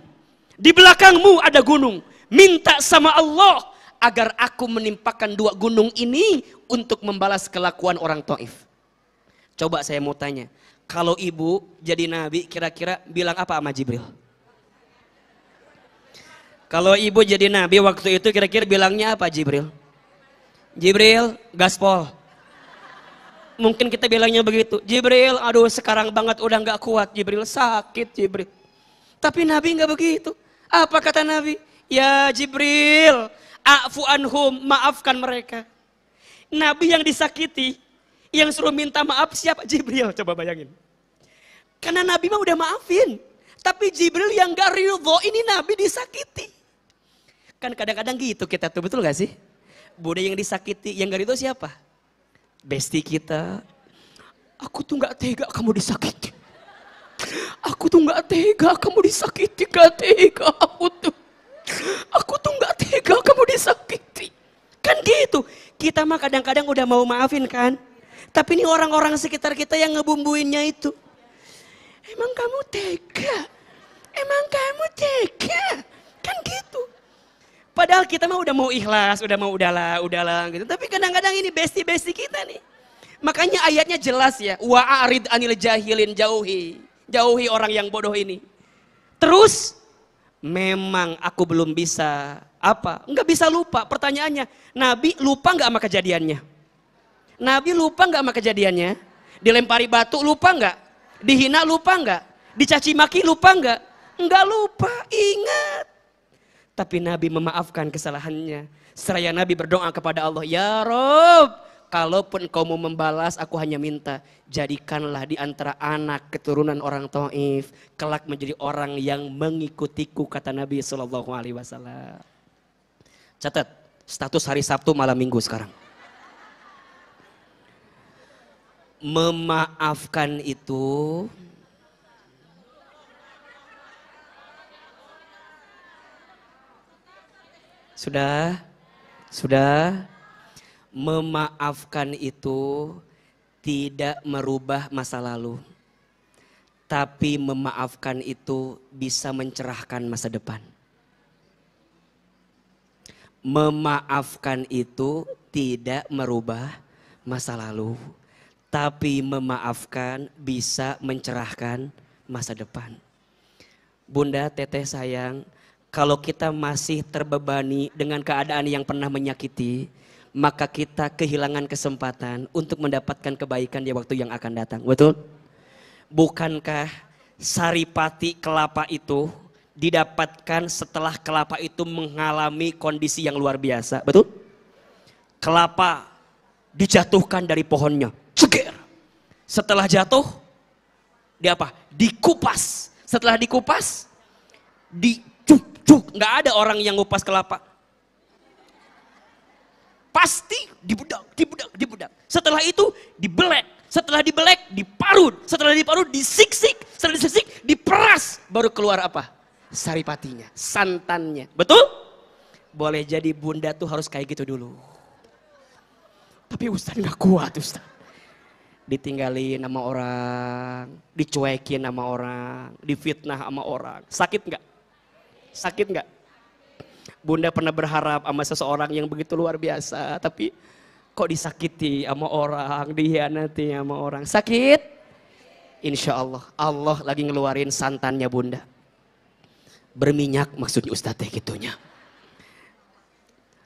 Di belakangmu ada gunung. Minta sama Allah agar aku menimpakan dua gunung ini untuk membalas kelakuan orang Taif. Coba saya mau tanya. Kalau ibu jadi nabi kira-kira bilang apa sama Jibril? Kalau ibu jadi nabi waktu itu kira-kira bilangnya apa Jibril? Jibril, gaspol. Mungkin kita bilangnya begitu. Jibril, aduh sekarang banget udah gak kuat. Jibril, sakit Jibril. Tapi Nabi gak begitu. Apa kata Nabi? Ya Jibril, a'fu anhum, maafkan mereka. Nabi yang disakiti, yang suruh minta maaf siapa? Jibril, coba bayangin. Karena Nabi mah udah maafin. Tapi Jibril yang gak ridho, ini Nabi disakiti. Kan kadang-kadang gitu kita tuh, betul gak sih? Bunda yang disakiti, yang gak ridho siapa? Besti kita, aku tuh gak tega kamu disakiti. Aku tuh gak tega kamu disakiti, gak tega aku tuh. Aku tuh gak tega kamu disakiti. Kan gitu, kita mah kadang-kadang udah mau maafin kan. Tapi ini orang-orang sekitar kita yang ngebumbuinnya itu. Emang kamu tega? Emang kamu tega? Kan gitu. Padahal kita mah udah mau ikhlas, udah mau udahlah gitu. Tapi kadang-kadang ini besti-besti kita nih. Makanya ayatnya jelas ya. Wa'arid anil jahilin, jauhi orang yang bodoh ini. Terus, memang aku belum bisa apa? Enggak bisa lupa. Pertanyaannya, Nabi lupa enggak sama kejadiannya? Nabi lupa enggak sama kejadiannya? Dilempari batu lupa enggak? Dihina lupa enggak? Dicaci maki lupa enggak? Enggak lupa, ingat. Tapi Nabi memaafkan kesalahannya. Seraya Nabi berdoa kepada Allah, ya Rob, kalaupun kau mau membalas, aku hanya minta, jadikanlah di antara anak keturunan orang Taif, kelak menjadi orang yang mengikutiku, kata Nabi SAW. Catat, status hari Sabtu malam Minggu sekarang. Memaafkan itu Sudah. Memaafkan itu tidak merubah masa lalu. Tapi memaafkan itu bisa mencerahkan masa depan. Memaafkan itu tidak merubah masa lalu. Tapi memaafkan bisa mencerahkan masa depan. Bunda, teteh sayang, kalau kita masih terbebani dengan keadaan yang pernah menyakiti, maka kita kehilangan kesempatan untuk mendapatkan kebaikan di waktu yang akan datang. Betul? Bukankah saripati kelapa itu didapatkan setelah kelapa itu mengalami kondisi yang luar biasa? Betul? Kelapa dijatuhkan dari pohonnya. Ceger. Setelah jatuh, dikupas. Setelah dikupas, nggak ada orang yang ngupas kelapa. Pasti dibudak. Setelah itu dibelek. Setelah dibelek diparut. Setelah diparut disiksik. Setelah disiksik diperas. Baru keluar apa? Saripatinya, santannya. Betul? Boleh jadi bunda tuh harus kayak gitu dulu. Tapi Ustaz gak kuat Ustaz. Ditinggalin sama orang. Dicuekin sama orang. Difitnah sama orang. Sakit gak? Sakit nggak? Bunda pernah berharap sama seseorang yang begitu luar biasa, tapi kok disakiti sama orang, dihianati sama orang. Sakit? Insya Allah, Allah lagi ngeluarin santannya Bunda. Berminyak maksudnya Ustadz gitunya.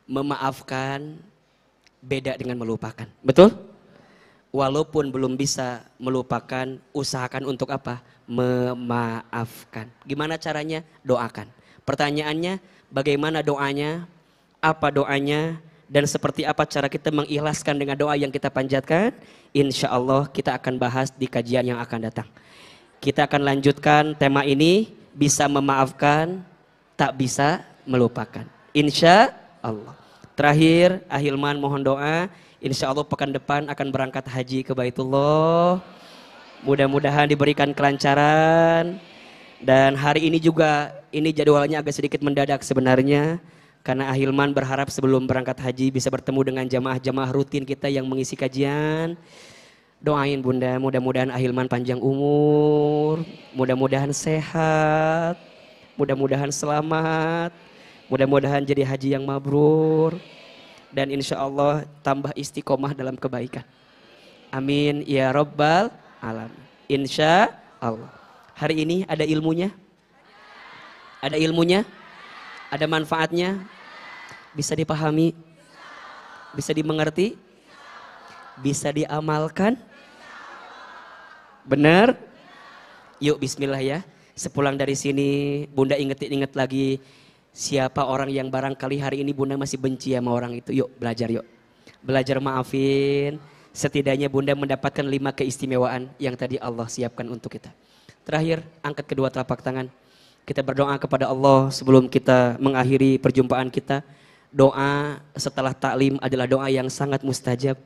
Memaafkan beda dengan melupakan. Betul? Walaupun belum bisa melupakan, usahakan untuk apa? Memaafkan. Gimana caranya? Doakan. Pertanyaannya, bagaimana doanya, apa doanya, dan seperti apa cara kita mengikhlaskan dengan doa yang kita panjatkan? Insya Allah kita akan bahas di kajian yang akan datang. Kita akan lanjutkan tema ini, bisa memaafkan, tak bisa melupakan. Insya Allah. Terakhir, Ahilman mohon doa. Insya Allah pekan depan akan berangkat haji ke Baitullah. Mudah-mudahan diberikan kelancaran. Dan hari ini juga, ini jadwalnya agak sedikit mendadak sebenarnya. Karena Ahilman berharap sebelum berangkat haji bisa bertemu dengan jamaah-jamaah rutin kita yang mengisi kajian. Doain Bunda, mudah-mudahan Ahilman panjang umur, mudah-mudahan sehat, mudah-mudahan selamat, mudah-mudahan jadi haji yang mabrur, dan insya Allah tambah istiqomah dalam kebaikan. Amin ya Rabbal Alamin. Insya Allah. Hari ini ada ilmunya? Ada ilmunya? Ada manfaatnya? Bisa dipahami? Bisa dimengerti? Bisa diamalkan? Benar? Yuk bismillah ya. Sepulang dari sini Bunda inget lagi siapa orang yang barangkali hari ini Bunda masih benci sama orang itu. Yuk belajar yuk. Belajar maafin. Setidaknya Bunda mendapatkan 5 keistimewaan yang tadi Allah siapkan untuk kita. Terakhir, angkat kedua telapak tangan. Kita berdoa kepada Allah sebelum kita mengakhiri perjumpaan kita. Doa setelah taklim adalah doa yang sangat mustajab.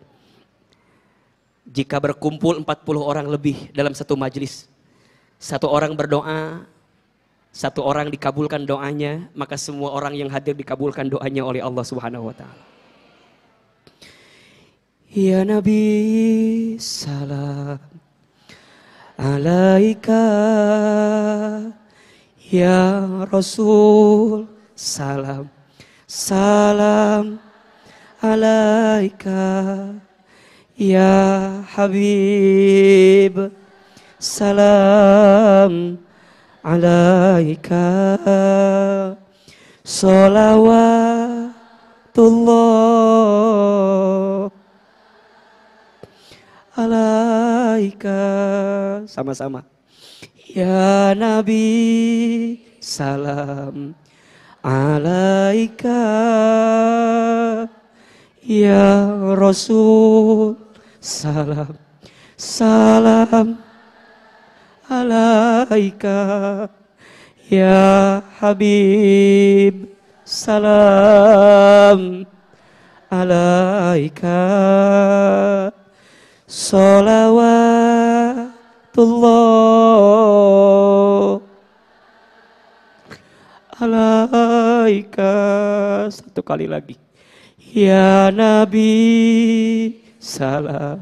Jika berkumpul 40 orang lebih dalam satu majelis, satu orang berdoa, satu orang dikabulkan doanya, maka semua orang yang hadir dikabulkan doanya oleh Allah Subhanahu wa taala. Ya Nabi salam alaika, ya Rasul salam salam alaika, ya Habib salam alaika, salawatullah alaika. Sama-sama. Ya Nabi salam alaika, ya Rasul salam salam alaika, ya Habib salam alaika, salawatullah alaika. Satu kali lagi. Ya Nabi salam,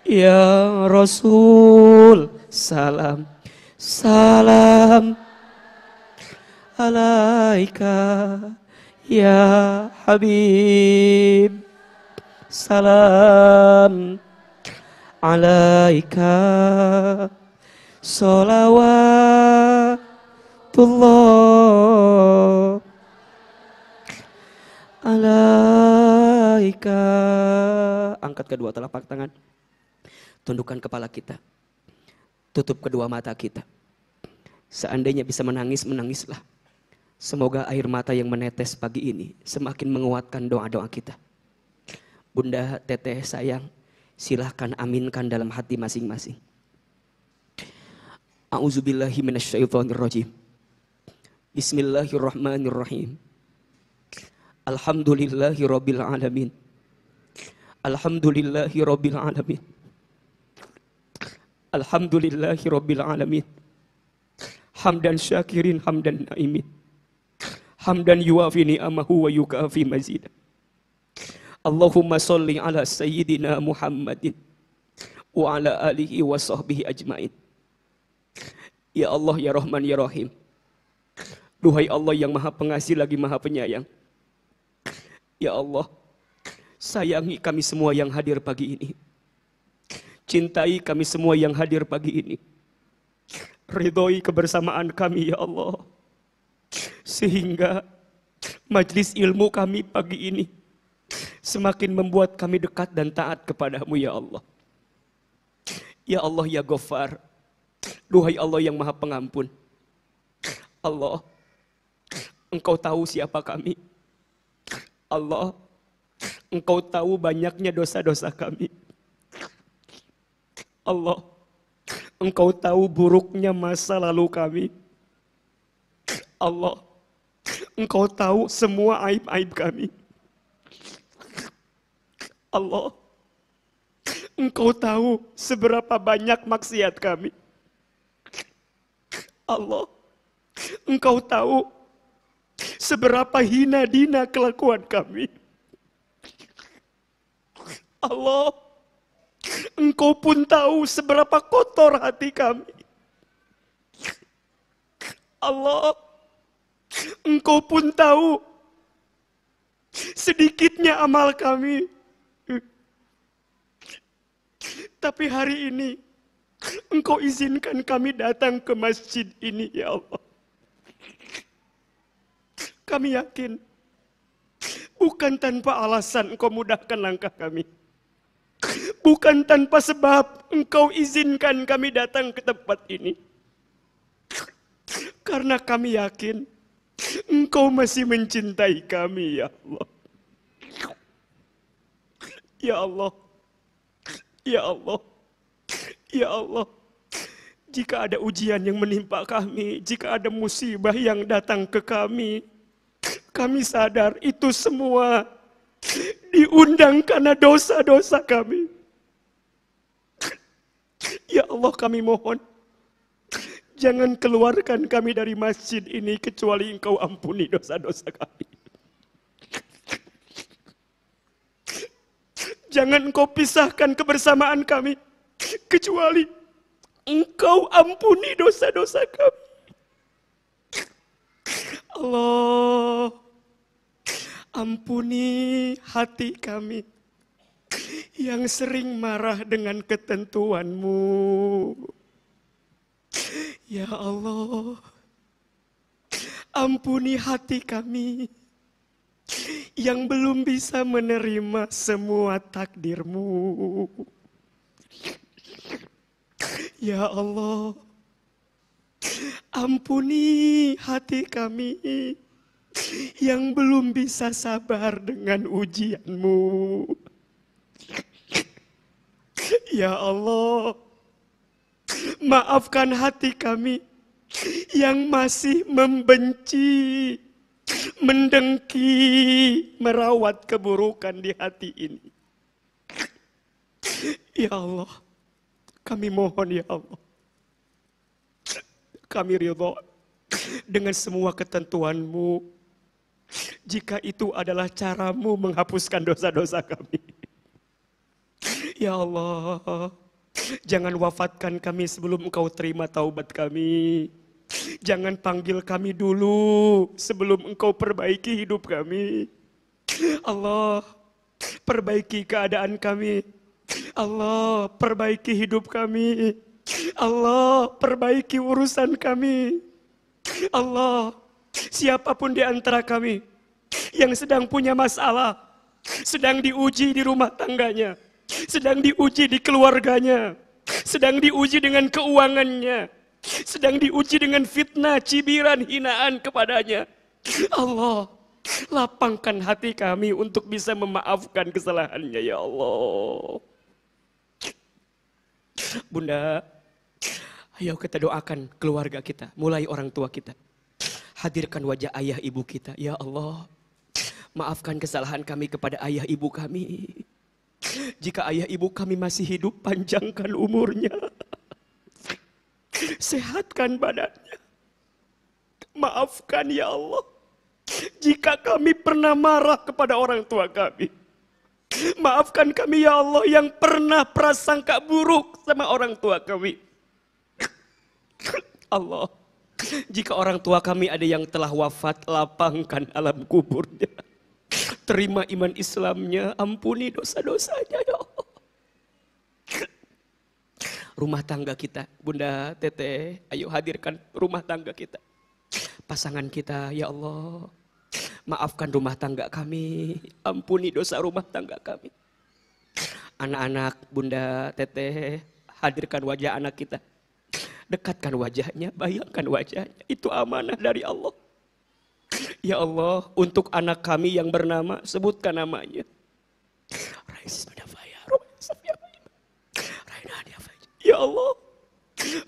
ya Rasul salam salam alaika, ya Habib salam alaika, salawatullah alaika. Angkat kedua telapak tangan, tundukkan kepala kita, tutup kedua mata kita. Seandainya bisa menangis, menangislah. Semoga air mata yang menetes pagi ini semakin menguatkan doa-doa kita. Bunda, teteh sayang, silahkan aminkan dalam hati masing-masing. A'udzubillahi minasyaitonirrajim. Bismillahirrahmanirrahim. Alhamdulillahi rabbil alamin. Alhamdulillahi rabbil alamin. Alhamdulillahi rabbil alamin. Hamdan syakirin hamdan naimin. Hamdan yuafi ni'amahu wa yukafi mazid. Allahumma salli ala sayyidina Muhammadin wa ala alihi wa sahbihi ajmain. Ya Allah, ya Rahman, ya Rahim. Duhai Allah yang maha pengasih lagi maha penyayang. Ya Allah, sayangi kami semua yang hadir pagi ini. Cintai kami semua yang hadir pagi ini. Ridhoi kebersamaan kami ya Allah. Sehingga majlis ilmu kami pagi ini semakin membuat kami dekat dan taat kepadamu ya Allah. Ya Allah ya Ghaffar. Duhai Allah yang maha pengampun. Allah, Engkau tahu siapa kami. Allah, Engkau tahu banyaknya dosa-dosa kami. Allah, Engkau tahu buruknya masa lalu kami. Allah, Engkau tahu semua aib-aib kami. Allah, Engkau tahu seberapa banyak maksiat kami. Allah, Engkau tahu seberapa hina dina kelakuan kami. Allah, Engkau pun tahu seberapa kotor hati kami. Allah, Engkau pun tahu sedikitnya amal kami. Tapi hari ini Engkau izinkan kami datang ke masjid ini, ya Allah. Kami yakin bukan tanpa alasan Engkau mudahkan langkah kami. Bukan tanpa sebab Engkau izinkan kami datang ke tempat ini. Karena kami yakin Engkau masih mencintai kami, ya Allah. Ya Allah. Ya Allah. Ya Allah. Jika ada ujian yang menimpa kami, jika ada musibah yang datang ke kami sadar itu semua diundang karena dosa-dosa kami. Ya Allah, kami mohon, jangan keluarkan kami dari masjid ini kecuali Engkau ampuni dosa-dosa kami. Jangan Engkau pisahkan kebersamaan kami kecuali Engkau ampuni dosa-dosa kami. Allah, ampuni hati kami yang sering marah dengan ketentuan-Mu. Ya Allah, ampuni hati kami yang belum bisa menerima semua takdir-Mu. Ya Allah, ampuni hati kami yang belum bisa sabar dengan ujian-Mu. Ya Allah, maafkan hati kami yang masih membenci, mendengki, merawat keburukan di hati ini. Ya Allah, kami mohon ya Allah, kami ridha dengan semua ketentuan-Mu jika itu adalah cara-Mu menghapuskan dosa-dosa kami. Ya Allah, jangan wafatkan kami sebelum Engkau terima taubat kami. Jangan panggil kami dulu sebelum Engkau perbaiki hidup kami. Allah, perbaiki keadaan kami. Allah, perbaiki hidup kami. Allah, perbaiki urusan kami. Allah, siapapun di antara kami yang sedang punya masalah, sedang diuji di rumah tangganya, sedang diuji di keluarganya, sedang diuji dengan keuangannya, sedang diuji dengan fitnah, cibiran, hinaan kepadanya. Allah, lapangkan hati kami untuk bisa memaafkan kesalahannya, ya Allah. Bunda, ayo kita doakan keluarga kita, mulai orang tua kita. Hadirkan wajah ayah ibu kita, ya Allah. Maafkan kesalahan kami kepada ayah ibu kami. Jika ayah ibu kami masih hidup, panjangkan umurnya. Sehatkan badannya. Maafkan ya Allah, jika kami pernah marah kepada orang tua kami. Maafkan kami ya Allah yang pernah prasangka buruk sama orang tua kami. Allah, jika orang tua kami ada yang telah wafat, lapangkan alam kuburnya. Terima iman Islamnya, ampuni dosa-dosanya ya Allah. Rumah tangga kita, Bunda Teteh, ayo hadirkan rumah tangga kita. Pasangan kita, ya Allah. Maafkan rumah tangga kami, ampuni dosa rumah tangga kami. Anak-anak, Bunda Teteh, hadirkan wajah anak kita. Dekatkan wajahnya, bayangkan wajahnya. Itu amanah dari Allah. Ya Allah, untuk anak kami yang bernama, sebutkan namanya. Allah.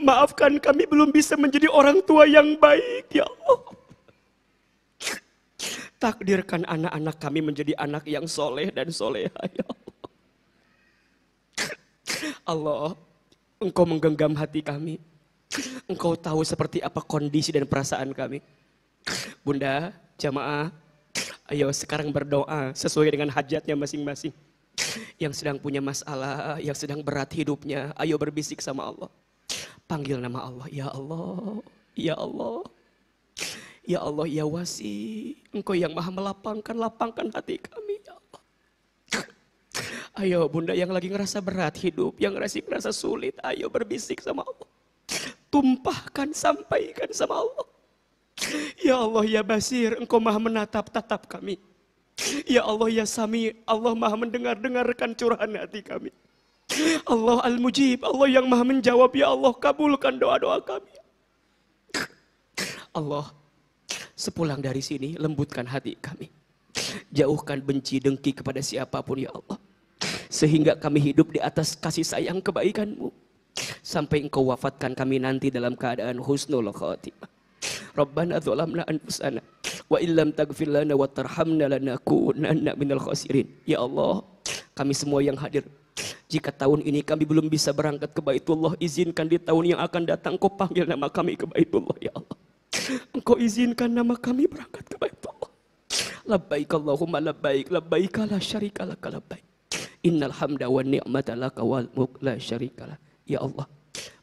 Maafkan kami belum bisa menjadi orang tua yang baik ya Allah. Takdirkan anak-anak kami menjadi anak yang soleh dan soleha ya Allah. Allah, Engkau menggenggam hati kami. Engkau tahu seperti apa kondisi dan perasaan kami. Bunda, jamaah, ayo sekarang berdoa sesuai dengan hajatnya masing-masing. Yang sedang punya masalah, yang sedang berat hidupnya, ayo berbisik sama Allah. Panggil nama Allah, ya Allah, ya Allah. Ya Allah, ya Wasi, Engkau yang maha lapangkan hati kami, ya Allah. Ayo bunda yang lagi ngerasa berat hidup, yang ngerasa sulit, ayo berbisik sama Allah. Tumpahkan, sampaikan sama Allah. Ya Allah, ya Basir, Engkau maha menatap kami. Ya Allah, ya Sami, Allah maha mendengarkan curahan hati kami. Allah Al-Mujib, Allah yang maha menjawab, ya Allah kabulkan doa-doa kami. Allah, sepulang dari sini lembutkan hati kami. Jauhkan benci dengki kepada siapapun ya Allah. Sehingga kami hidup di atas kasih sayang kebaikan-Mu. Sampai Engkau wafatkan kami nanti dalam keadaan husnul khatimah. Rabbana dzalamna anfusana wa illam taghfir lana wa tarhamna lanakunanna minal khasirin. Ya Allah, kami semua yang hadir, jika tahun ini kami belum bisa berangkat ke Baitullah, izinkan di tahun yang akan datang Engkau panggil nama kami ke Baitullah ya Allah. Engkau izinkan nama kami berangkat ke Baitullah. Labbaik Allahumma labbaik, labbaik la syarika laka labbaik. Innal hamda wa ni'mata laka wal mulk la syarika lak. Ya Allah,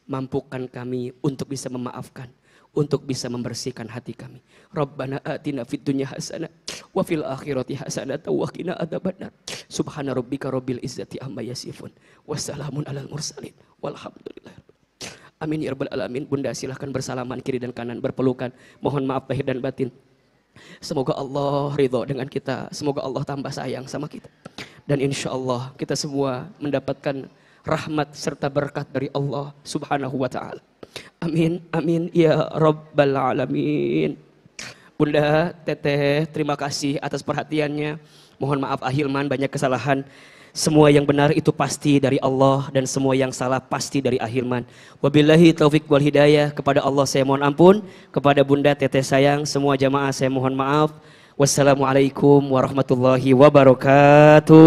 mampukan kami untuk bisa memaafkan, untuk bisa membersihkan hati kami. Rabbana atina fid dunya hasanah wa fil akhirati hasanah wa qina adzabannar. Subhana rabbika rabbil izzati amma yasifun. Wassalamun alal mursalin. Walhamdulillah. Amin ya rabbal alamin. Bunda silahkan bersalaman kiri dan kanan, berpelukan. Mohon maaf lahir dan batin. Semoga Allah ridho dengan kita. Semoga Allah tambah sayang sama kita. Dan insya Allah kita semua mendapatkan rahmat serta berkat dari Allah subhanahu wa ta'ala. Amin, amin ya rabbal alamin. Bunda, Teteh, terima kasih atas perhatiannya. Mohon maaf Ahilman banyak kesalahan. Semua yang benar itu pasti dari Allah dan semua yang salah pasti dari Ahilman. Wabillahi taufik wal hidayah. Kepada Allah saya mohon ampun, kepada Bunda Teteh sayang, semua jamaah saya mohon maaf. Wassalamualaikum warahmatullahi wabarakatuh.